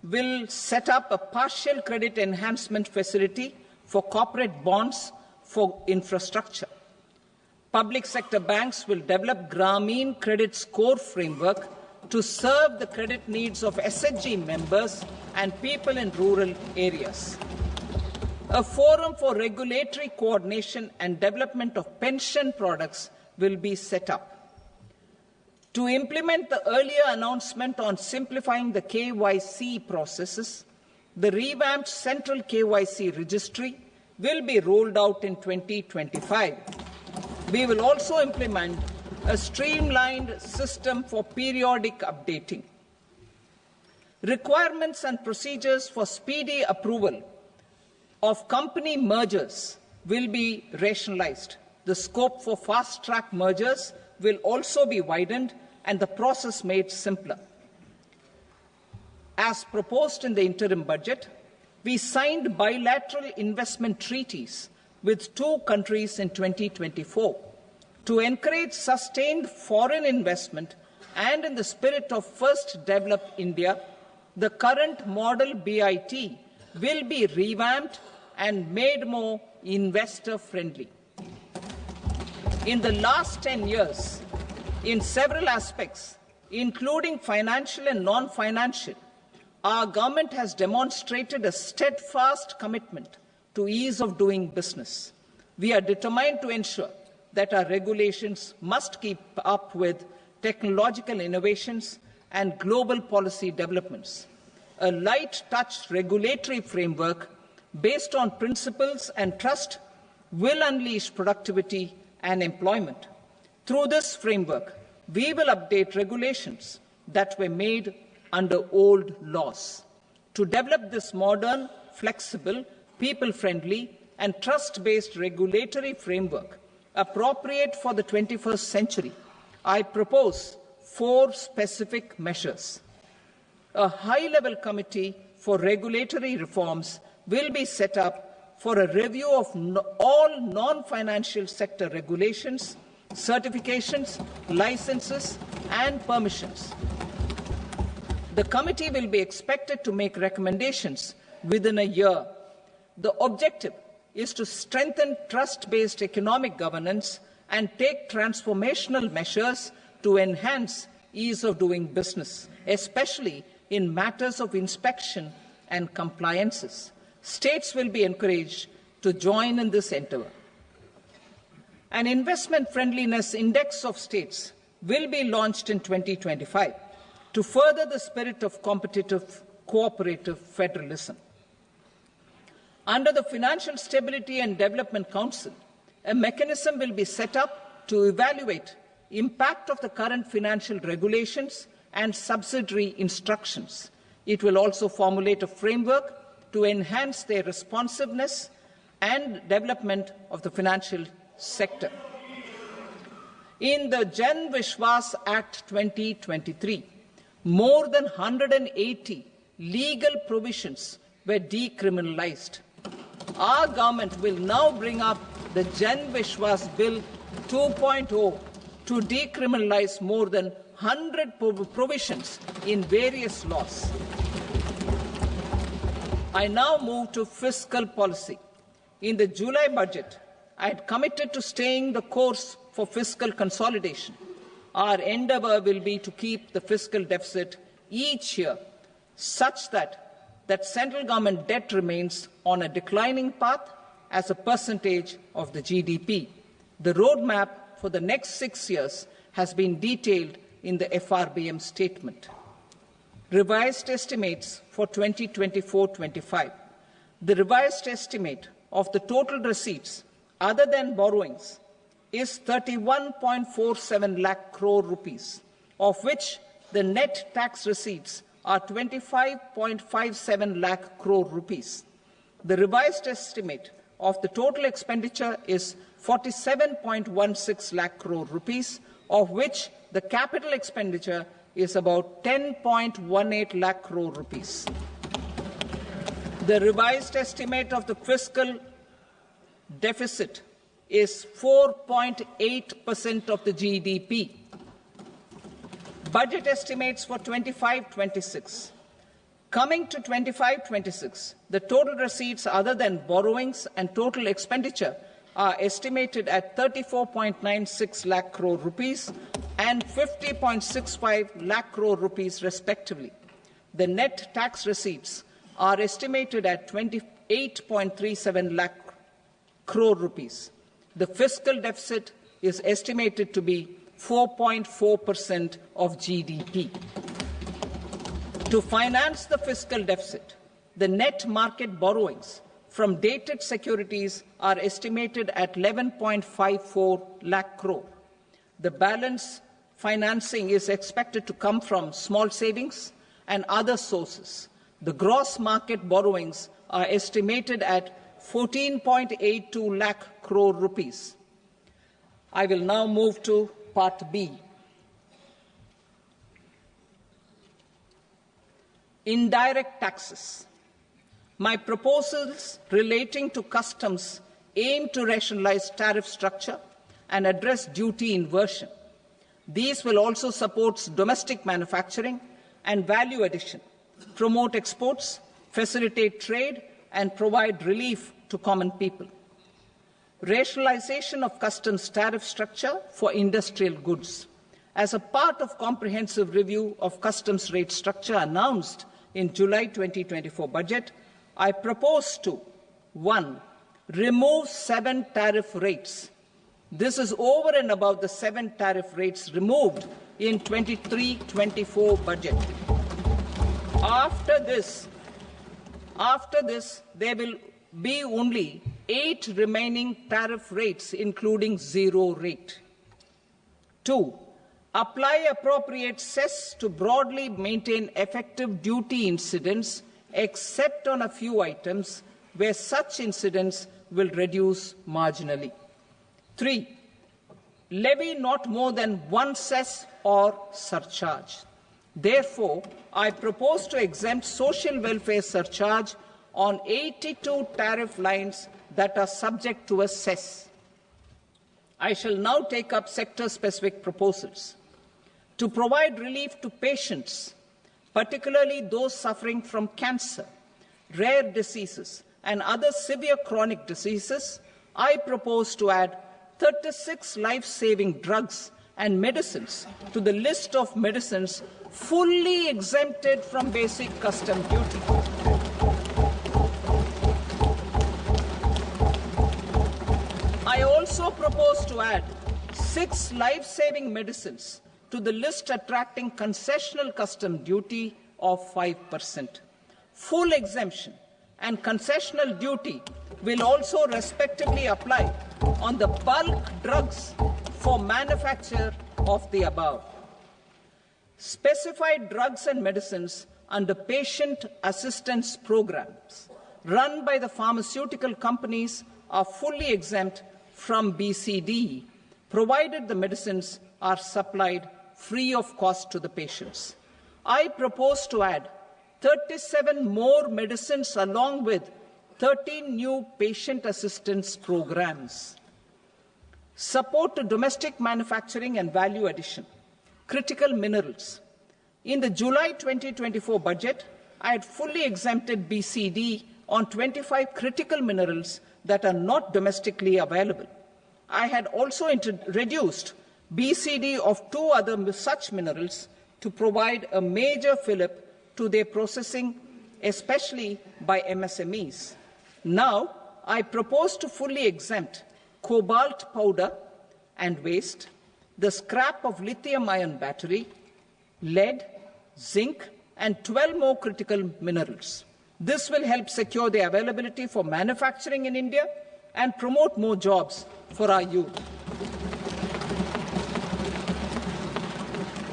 will set up a partial credit enhancement facility for corporate bonds for infrastructure. Public sector banks will develop Grameen Credit Score framework to serve the credit needs of SHG members and people in rural areas. A forum for regulatory coordination and development of pension products will be set up. To implement the earlier announcement on simplifying the KYC processes, the revamped Central KYC Registry will be rolled out in 2025. We will also implement a streamlined system for periodic updating. Requirements and procedures for speedy approval of company mergers will be rationalized. The scope for fast-track mergers will also be widened and the process made simpler. As proposed in the interim budget, we signed bilateral investment treaties with 2 countries in 2024 to encourage sustained foreign investment, and in the spirit of First Develop India, the current model BIT will be revamped and made more investor-friendly. In the last 10 years, in several aspects, including financial and non-financial, our government has demonstrated a steadfast commitment to ease of doing business. We are determined to ensure that our regulations must keep up with technological innovations and global policy developments. A light-touch regulatory framework based on principles and trust will unleash productivity and employment. Through this framework, we will update regulations that were made under old laws. To develop this modern, flexible, people-friendly and trust-based regulatory framework appropriate for the 21st century, I propose 4 specific measures. A high-level committee for regulatory reforms will be set up for a review of all non-financial sector regulations, certifications, licenses, and permissions. The committee will be expected to make recommendations within a year. The objective is to strengthen trust-based economic governance and take transformational measures to enhance ease of doing business, especially in matters of inspection and compliances. States will be encouraged to join in this endeavour. An investment friendliness index of states will be launched in 2025 to further the spirit of competitive, cooperative federalism. Under the Financial Stability and Development Council, a mechanism will be set up to evaluate impact of the current financial regulations and subsidiary instructions. It will also formulate a framework to enhance their responsiveness and development of the financial sector. In the Jan Vishwas Act 2023, more than 180 legal provisions were decriminalized. Our government will now bring up the Jan Vishwas Bill 2.0 to decriminalize more than 100 provisions in various laws. I now move to fiscal policy. In the July budget, I had committed to staying the course for fiscal consolidation. Our endeavour will be to keep the fiscal deficit each year such that central government debt remains on a declining path as a percentage of the GDP. The roadmap for the next 6 years has been detailed in the FRBM statement. Revised estimates for 2024-25. The revised estimate of the total receipts other than borrowings is 31.47 lakh crore rupees, of which the net tax receipts are 25.57 lakh crore rupees. The revised estimate of the total expenditure is 47.16 lakh crore rupees, of which the capital expenditure is about 10.18 lakh crore rupees. The revised estimate of the fiscal deficit is 4.8% of the GDP. Budget estimates for 25-26. Coming to 25-26, the total receipts other than borrowings and total expenditure are estimated at 34.96 lakh crore rupees and 50.65 lakh crore rupees respectively. The net tax receipts are estimated at 8.37 lakh crore rupees. The fiscal deficit is estimated to be 4.4% of GDP. To finance the fiscal deficit, the net market borrowings from dated securities are estimated at 11.54 lakh crore. The balance financing is expected to come from small savings and other sources. The gross market borrowings are estimated at 14.82 lakh crore rupees. I will now move to Part B. Indirect taxes. My proposals relating to customs aim to rationalize tariff structure and address duty inversion. These will also support domestic manufacturing and value addition, promote exports, facilitate trade, and provide relief to common people. Rationalization of customs tariff structure for industrial goods. As a part of comprehensive review of customs rate structure announced in July 2024 budget, I propose to 1. Remove 7 tariff rates. This is over and above the 7 tariff rates removed in 23-24 budget. After this, there will be only 8 remaining tariff rates, including 0 rate. 2. Apply appropriate cess to broadly maintain effective duty incidence, except on a few items where such incidence will reduce marginally. 3. Levy not more than 1 cess or surcharge. Therefore, I propose to exempt social welfare surcharge on 82 tariff lines that are subject to a cess. I shall now take up sector-specific proposals. To provide relief to patients, particularly those suffering from cancer, rare diseases, and other severe chronic diseases, I propose to add 36 life-saving drugs and medicines to the list of medicines fully exempted from basic custom duty. I also propose to add 6 life-saving medicines to the list attracting concessional custom duty of 5%. Full exemption and concessional duty will also respectively apply on the bulk drugs for manufacture of the above. Specified drugs and medicines under patient assistance programs run by the pharmaceutical companies are fully exempt from BCD, provided the medicines are supplied free of cost to the patients. I propose to add 37 more medicines along with 13 new patient assistance programs. Support to domestic manufacturing and value addition. Critical minerals. In the July 2024 budget, I had fully exempted BCD on 25 critical minerals that are not domestically available. I had also reduced BCD of 2 other such minerals to provide a major fillip to their processing, especially by MSMEs. Now, I propose to fully exempt cobalt powder and waste, the scrap of lithium-ion battery, lead, zinc, and 12 more critical minerals. This will help secure their availability for manufacturing in India and promote more jobs for our youth.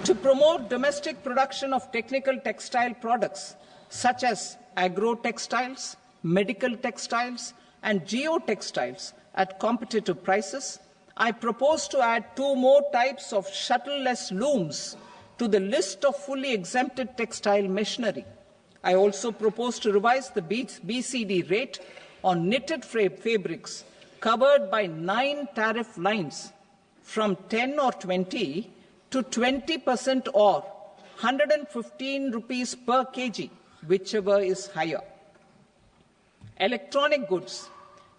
To promote domestic production of technical textile products such as agro-textiles, medical textiles, and geotextiles at competitive prices, I propose to add 2 more types of shuttle-less looms to the list of fully exempted textile machinery. I also propose to revise the BCD rate on knitted fabrics covered by 9 tariff lines from 10 or 20 to 20% or 115 rupees per kg, whichever is higher. Electronic goods.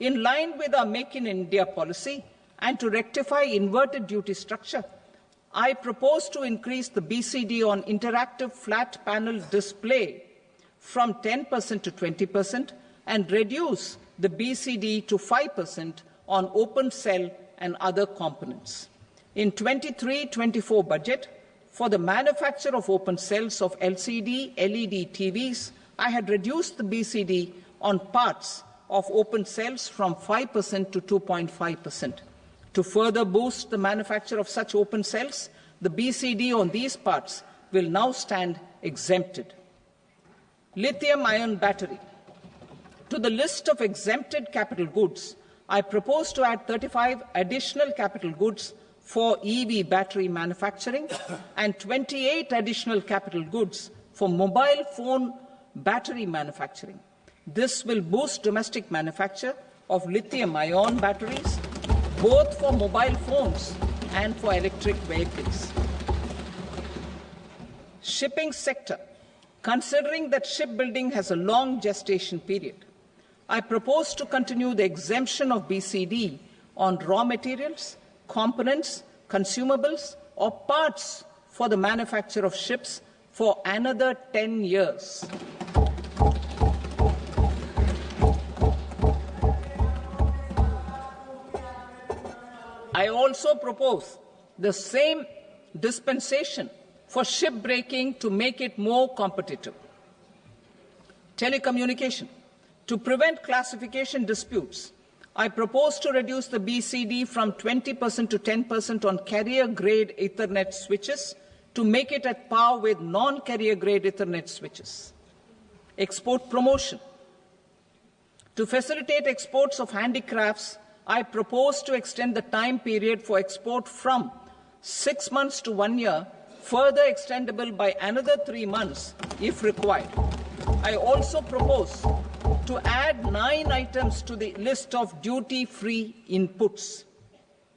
In line with our Make in India policy and to rectify inverted duty structure, I propose to increase the BCD on interactive flat panel display from 10% to 20% and reduce the BCD to 5% on open cell and other components. In 23-24 budget, for the manufacture of open cells of LCD, LED TVs, I had reduced the BCD on parts of open cells from 5% to 2.5%. To further boost the manufacture of such open cells, the BCD on these parts will now stand exempted. Lithium-ion battery. To the list of exempted capital goods, I propose to add 35 additional capital goods for EV battery manufacturing and 28 additional capital goods for mobile phone battery manufacturing. This will boost domestic manufacture of lithium-ion batteries, both for mobile phones and for electric vehicles. Shipping sector. Considering that shipbuilding has a long gestation period, I propose to continue the exemption of BCD on raw materials, components, consumables, or parts for the manufacture of ships for another 10 years. I also propose the same dispensation for shipbreaking to make it more competitive. Telecommunication. To prevent classification disputes, I propose to reduce the BCD from 20% to 10% on carrier-grade Ethernet switches to make it at par with non-carrier-grade Ethernet switches. Export promotion. To facilitate exports of handicrafts, I propose to extend the time period for export from 6 months to 1 year, further extendable by another 3 months if required. I also propose to add 9 items to the list of duty-free inputs.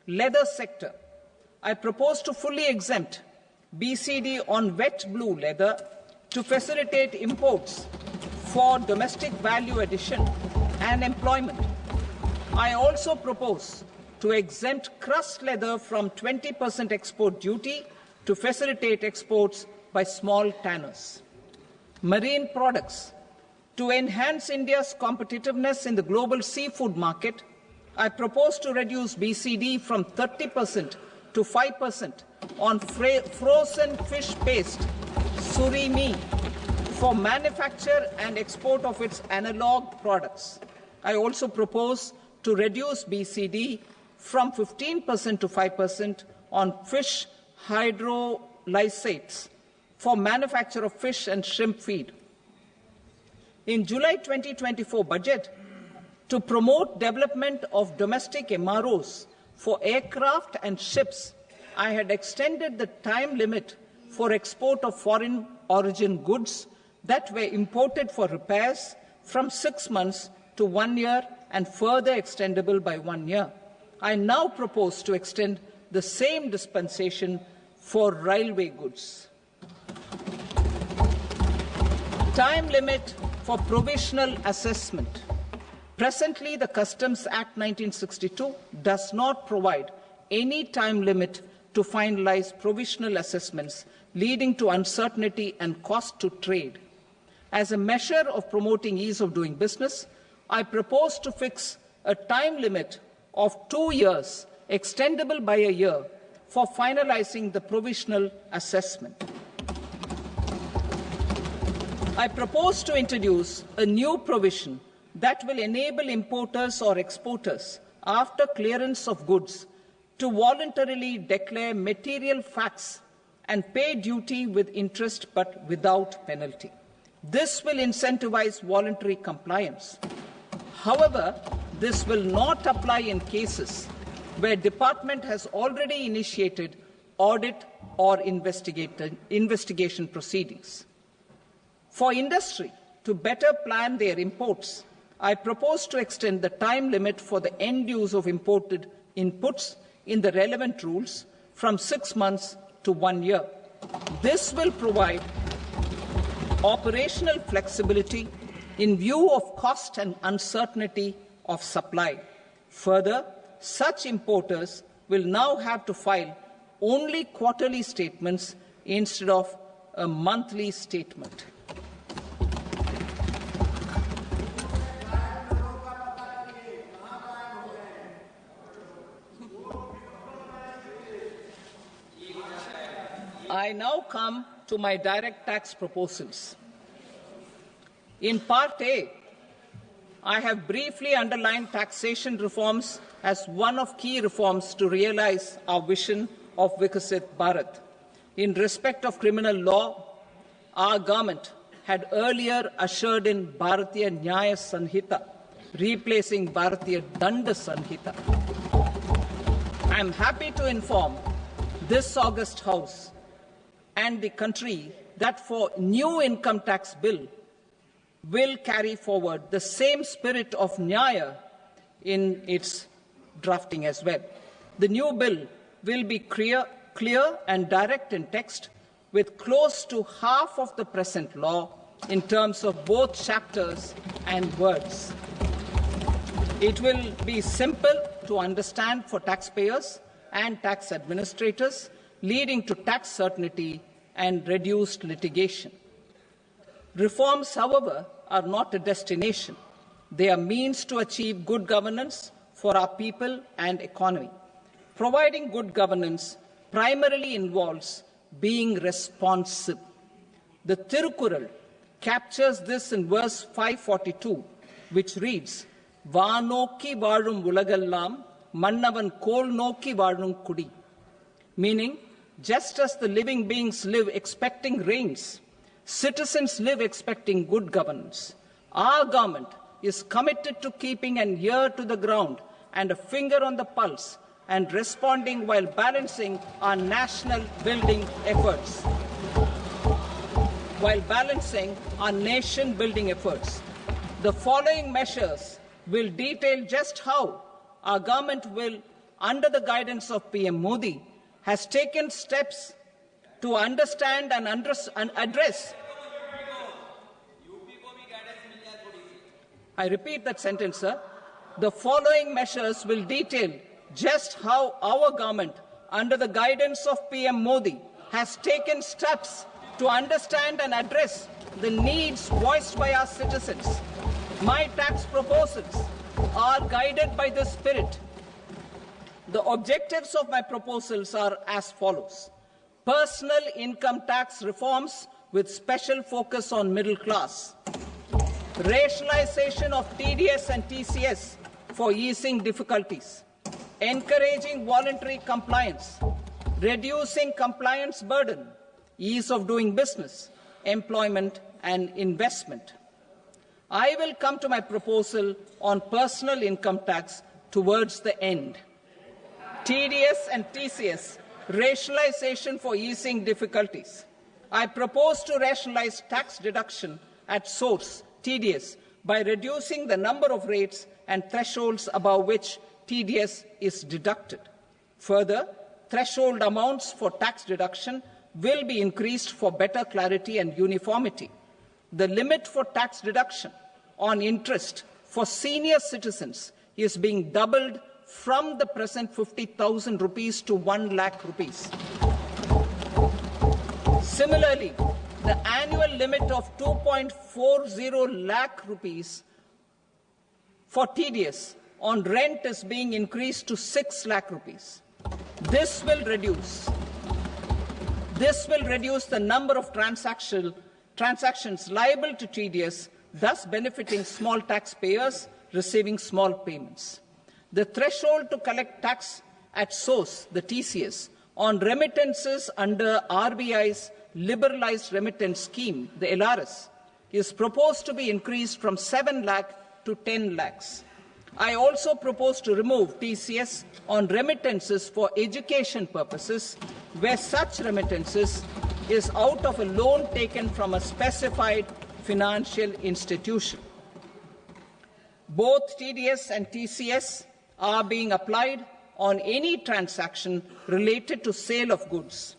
Leather sector. I propose to fully exempt BCD on wet blue leather to facilitate imports for domestic value addition and employment. I also propose to exempt crust leather from 20% export duty to facilitate exports by small tanners. Marine products. To enhance India's competitiveness in the global seafood market, I propose to reduce BCD from 30% to 5% on frozen fish paste, surimi, for manufacture and export of its analog products. I also propose to reduce BCD from 15% to 5% on fish hydrolysates for manufacture of fish and shrimp feed. In July 2024 budget, to promote development of domestic MROs for aircraft and ships, I had extended the time limit for export of foreign origin goods that were imported for repairs from 6 months to 1 year and further extendable by 1 year. I now propose to extend the same dispensation for railway goods. Time limit for provisional assessment. Presently, the Customs Act 1962 does not provide any time limit to finalize provisional assessments, leading to uncertainty and cost to trade. As a measure of promoting ease of doing business, I propose to fix a time limit of 2 years, extendable by a year, for finalizing the provisional assessment. I propose to introduce a new provision that will enable importers or exporters, after clearance of goods, to voluntarily declare material facts and pay duty with interest but without penalty. This will incentivize voluntary compliance. However, this will not apply in cases where department has already initiated audit or investigation proceedings. For industry to better plan their imports, I propose to extend the time limit for the end use of imported inputs in the relevant rules from 6 months to 1 year. This will provide operational flexibility in view of cost and uncertainty of supply. Further, such importers will now have to file only quarterly statements instead of a monthly statement. I now come to my direct tax proposals. In Part A, I have briefly underlined taxation reforms as one of key reforms to realize our vision of Vikasit Bharat. In respect of criminal law, our government had earlier ushered in Bharatiya Nyaya Sanhita, replacing Bharatiya Danda Sanhita. I am happy to inform this august House and the country that for new income tax bill will carry forward the same spirit of Nyaya in its drafting as well. The new bill will be clear and direct in text, with close to half of the present law in terms of both chapters and words. It will be simple to understand for taxpayers and tax administrators, leading to tax certainty and reduced litigation. Reforms, however, are not a destination. They are means to achieve good governance for our people and economy. Providing good governance primarily involves being responsive. The Thirukkural captures this in verse 542, which reads, "Vaanokki vaazhum ulagallam, mannavan kol nokki vaazhum kudi," meaning, just as the living beings live expecting rains, citizens live expecting good governance. Our government is committed to keeping an ear to the ground and a finger on the pulse and responding while balancing our national building efforts. The following measures will detail just how our government will, under the guidance of PM Modi, has taken steps to understand and address. I repeat that sentence, sir. The following measures will detail just how our government, under the guidance of PM Modi, has taken steps to understand and address the needs voiced by our citizens. My tax proposals are guided by this spirit. The objectives of my proposals are as follows. Personal income tax reforms with special focus on middle class. Rationalization of TDS and TCS for easing difficulties. Encouraging voluntary compliance. Reducing compliance burden. Ease of doing business, employment and investment. I will come to my proposal on personal income tax towards the end. TDS and TCS, rationalization for easing difficulties. I propose to rationalize tax deduction at source, TDS, by reducing the number of rates and thresholds above which TDS is deducted. Further, threshold amounts for tax deduction will be increased for better clarity and uniformity. The limit for tax deduction on interest for senior citizens is being doubled from the present 50,000 rupees to 1 lakh rupees. Similarly, the annual limit of 2.40 lakh rupees for TDS on rent is being increased to 6 lakh rupees. This will reduce the number of transactions liable to TDS, thus benefiting small taxpayers receiving small payments. The threshold to collect tax at source, the TCS, on remittances under RBI's liberalized remittance scheme, the LRS, is proposed to be increased from 7 lakh to 10 lakhs. I also propose to remove TCS on remittances for education purposes, where such remittances is out of a loan taken from a specified financial institution. Both TDS and TCS are being applied on any transaction related to sale of goods.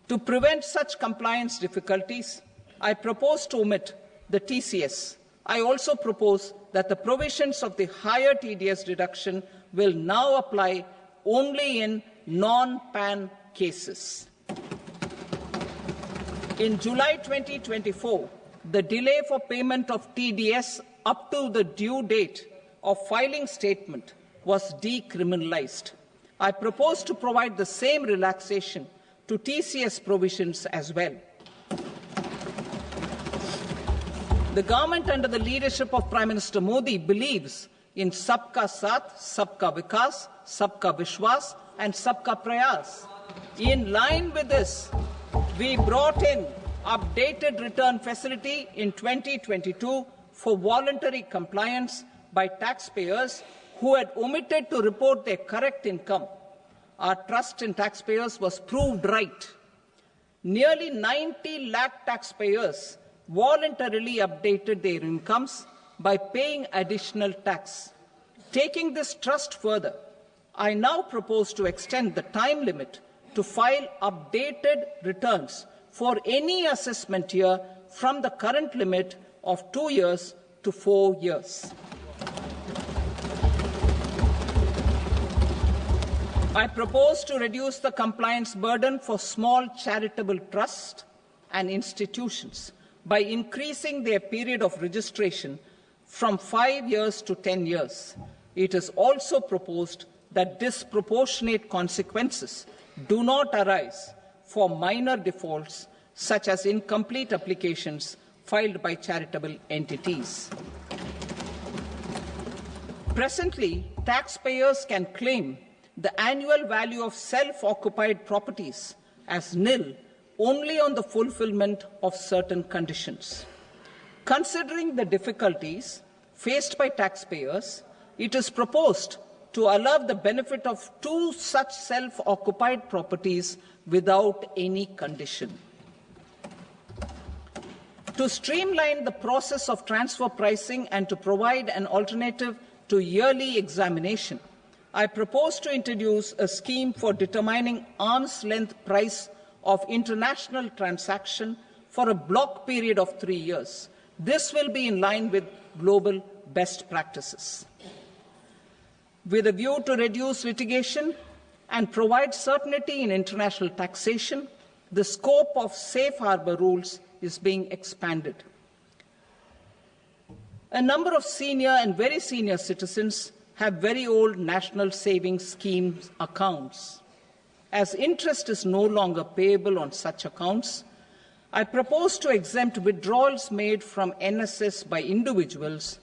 To prevent such compliance difficulties, I propose to omit the TCS. I also propose that the provisions of the higher TDS deduction will now apply only in non-PAN cases. In July 2024, the delay for payment of TDS up to the due date of filing statement was decriminalized. I propose to provide the same relaxation to TCS provisions as well. The government under the leadership of Prime Minister Modi believes in Sabka Saath, Sabka Vikas, Sabka Vishwas and Sabka Prayas. In line with this, we brought in updated return facility in 2022 for voluntary compliance by taxpayers who had omitted to report their correct income. Our trust in taxpayers was proved right. Nearly 90 lakh taxpayers voluntarily updated their incomes by paying additional tax. Taking this trust further, I now propose to extend the time limit to file updated returns for any assessment year from the current limit of 2 years to 4 years. I propose to reduce the compliance burden for small charitable trusts and institutions by increasing their period of registration from 5 years to 10 years. It is also proposed that disproportionate consequences do not arise for minor defaults such as incomplete applications filed by charitable entities. Presently, taxpayers can claim the annual value of self-occupied properties as nil only on the fulfillment of certain conditions. Considering the difficulties faced by taxpayers, it is proposed to allow the benefit of 2 such self-occupied properties without any condition. To streamline the process of transfer pricing and to provide an alternative to yearly examination, I propose to introduce a scheme for determining arm's length price of international transaction for a block period of 3 years. This will be in line with global best practices. With a view to reduce litigation and provide certainty in international taxation, the scope of safe harbor rules is being expanded. A number of senior and very senior citizens have very old national savings schemes accounts. As interest is no longer payable on such accounts, I propose to exempt withdrawals made from NSS by individuals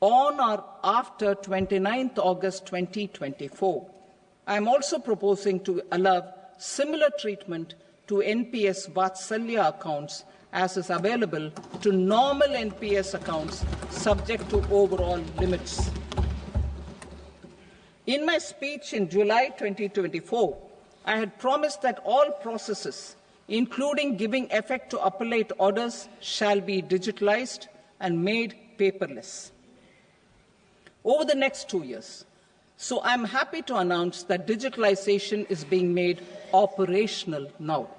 on or after 29th August 2024. I am also proposing to allow similar treatment to NPS Vatsalya accounts as is available to normal NPS accounts subject to overall limits. In my speech in July 2024, I had promised that all processes, including giving effect to appellate orders, shall be digitalized and made paperless over the next 2 years. So I'm happy to announce that digitalization is being made operational now.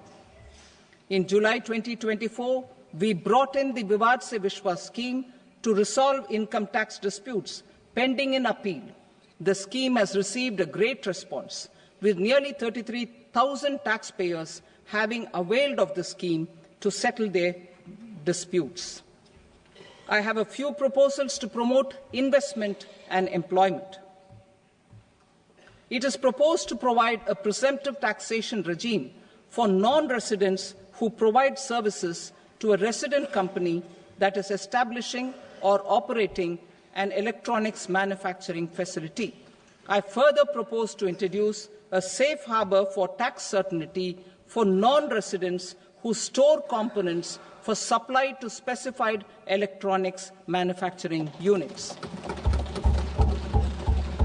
In July 2024, we brought in the Vivad Se Vishwas scheme to resolve income tax disputes pending in appeal. The scheme has received a great response, with nearly 33,000 taxpayers having availed of the scheme to settle their disputes. I have a few proposals to promote investment and employment. It is proposed to provide a presumptive taxation regime for non-residents who provide services to a resident company that is establishing or operating an electronics manufacturing facility. I further propose to introduce a safe harbor for tax certainty for non-residents who store components for supply to specified electronics manufacturing units.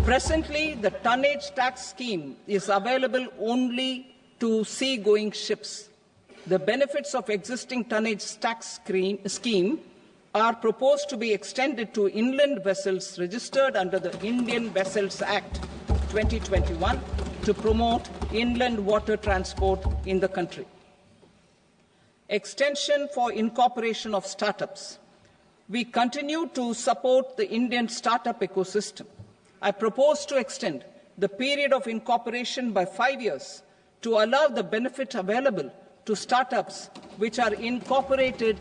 Presently, the tonnage tax scheme is available only to sea-going ships. The benefits of existing tonnage tax scheme are proposed to be extended to inland vessels registered under the Indian Vessels Act 2021 to promote inland water transport in the country. Extension for incorporation of startups. We continue to support the Indian startup ecosystem. I propose to extend the period of incorporation by 5 years to allow the benefit available to startups which are incorporated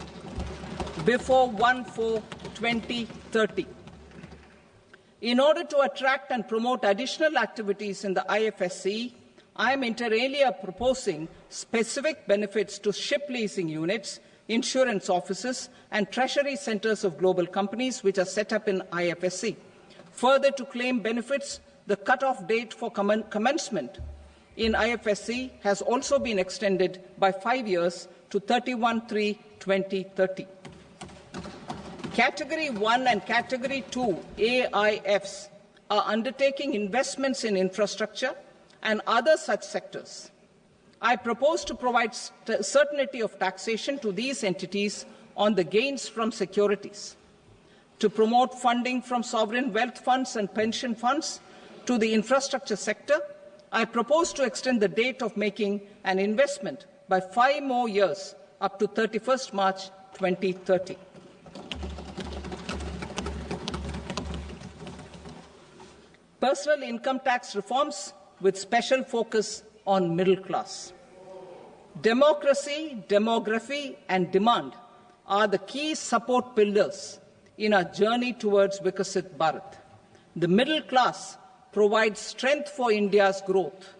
before 1/4/2030. In order to attract and promote additional activities in the IFSC, I am inter alia proposing specific benefits to ship leasing units, insurance offices, and treasury centers of global companies which are set up in IFSC. Further, to claim benefits, the cut-off date for commencement in IFSC has also been extended by 5 years to 31/3/2030. Category 1 and Category 2 AIFs are undertaking investments in infrastructure and other such sectors. I propose to provide certainty of taxation to these entities on the gains from securities, to promote funding from sovereign wealth funds and pension funds to the infrastructure sector. I propose to extend the date of making an investment by 5 more years up to 31st March 2030. Personal income tax reforms with special focus on middle class. Democracy, demography, and demand are the key support pillars in our journey towards Vikasit Bharat. The middle class provides strength for India's growth.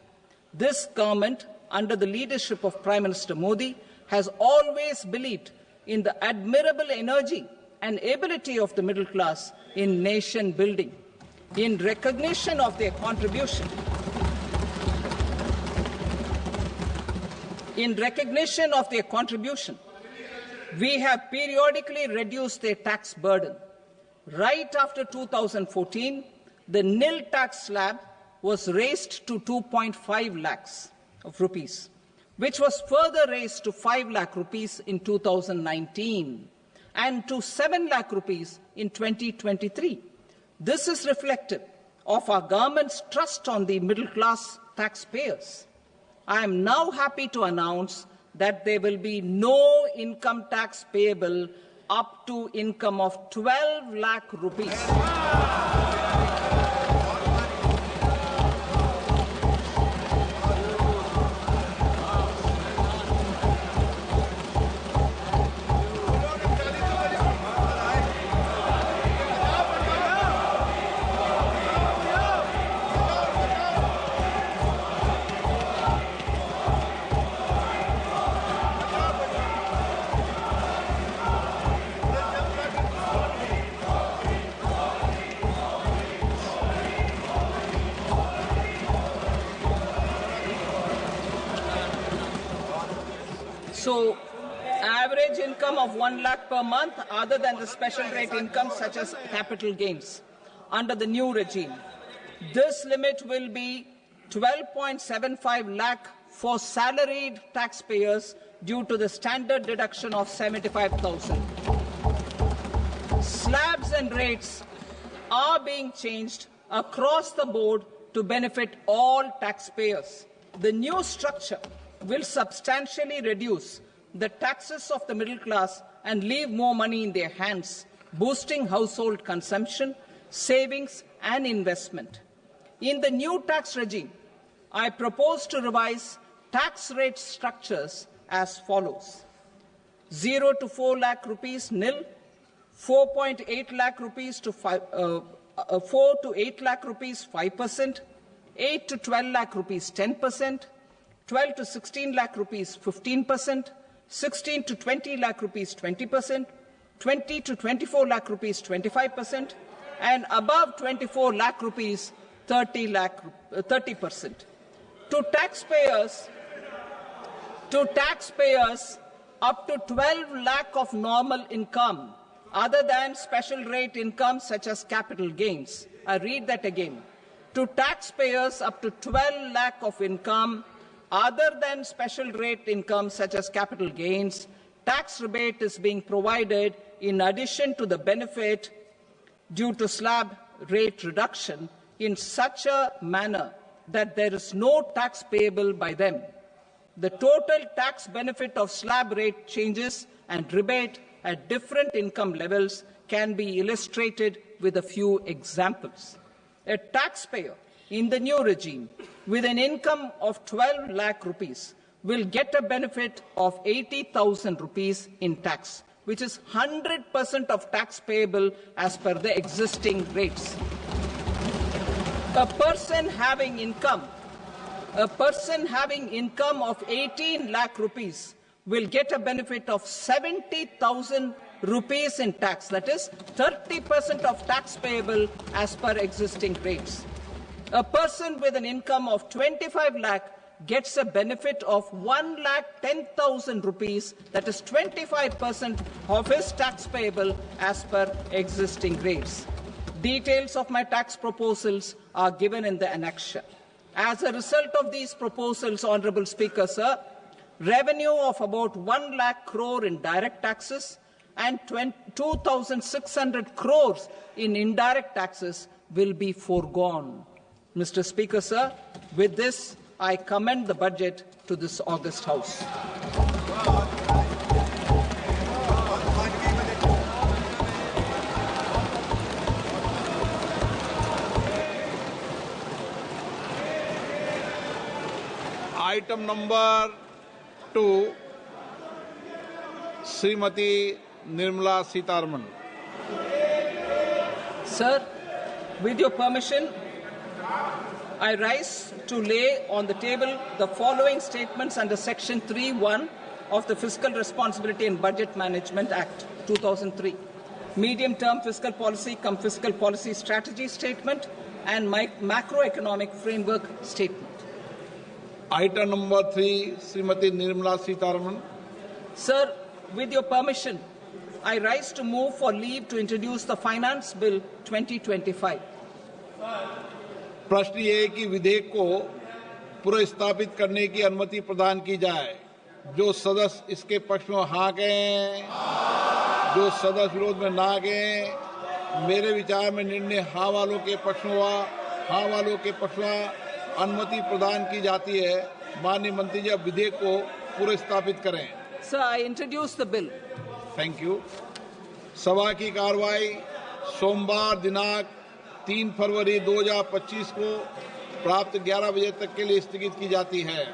This government, under the leadership of Prime Minister Modi, has always believed in the admirable energy and ability of the middle class in nation building. In recognition of their contribution, we have periodically reduced their tax burden. Right after 2014, the nil tax slab was raised to 2.5 lakhs of rupees, which was further raised to 5 lakh rupees in 2019 and to 7 lakh rupees in 2023. This is reflective of our government's trust on the middle-class taxpayers. I am now happy to announce that there will be no income tax payable up to income of 12 lakh rupees. So, average income of 1 lakh per month, other than the special rate income such as capital gains, under the new regime. This limit will be 12.75 lakh for salaried taxpayers due to the standard deduction of 75,000. Slabs and rates are being changed across the board to benefit all taxpayers. The new structure will substantially reduce the taxes of the middle class and leave more money in their hands, boosting household consumption, savings, and investment. In the new tax regime, I propose to revise tax rate structures as follows: 0 to 4 lakh rupees nil, 4.8 lakh rupees to 4 to 8 lakh rupees 5%, 8 to 12 lakh rupees 10%, 12 to 16 lakh rupees 15%, 16 to 20 lakh rupees 20%, 20 to 24 lakh rupees 25%, and above 24 lakh rupees 30%. To taxpayers up to 12 lakh of normal income, other than special rate income such as capital gains. I read that again. To taxpayers up to 12 lakh of income, other than special rate income such as capital gains, tax rebate is being provided in addition to the benefit due to slab rate reduction in such a manner that there is no tax payable by them. The total tax benefit of slab rate changes and rebate at different income levels can be illustrated with a few examples. A taxpayer in the new regime with an income of 12 lakh rupees will get a benefit of 80,000 rupees in tax, which is 100% of tax payable as per the existing rates. A person having income A person having income of 18 lakh rupees will get a benefit of 70,000 rupees in tax. That is 30% of tax payable as per existing rates. A person with an income of 25 lakh gets a benefit of 1,10,000 rupees, that is 25% of his tax payable as per existing rates. Details of my tax proposals are given in the annexure. As a result of these proposals, Honourable Speaker, sir, revenue of about 1 lakh crore in direct taxes and 2,600 crores in indirect taxes will be foregone. Mr. Speaker, sir, with this, I commend the budget to this august House. Item number 2, Srimati Nirmala Sitharaman. Sir, with your permission, I rise to lay on the table the following statements under Section 3(1) of the Fiscal Responsibility and Budget Management Act 2003. Medium-term fiscal policy cum fiscal policy strategy statement and macroeconomic framework statement. Item number 3, Srimati Nirmala Sitharaman. Sir, with your permission, I rise to move for leave to introduce the Finance Bill 2025. प्रश्न ये है कि विधेयक को पुनर्स्थापित करने की अनुमति प्रदान की जाए। जो सदस्य इसके पक्ष में हाँ कहें, जो सदस्य विरोध में ना कहें। मेरे विचार में निर्णय हाँ वालों के पक्ष में हुआ, हाँ वालों के पक्ष में अनुमति प्रदान की जाती है। माननीय मंत्री जी, अब विधेयक को पुनर्स्थापित करें। Sir, I introduce the bill. Thank you. सभा की कार्रवाई सोमवार दिनांक 3 फरवरी 2025 को प्राप्त 11 बजे तक के लिए स्थगित की जाती है।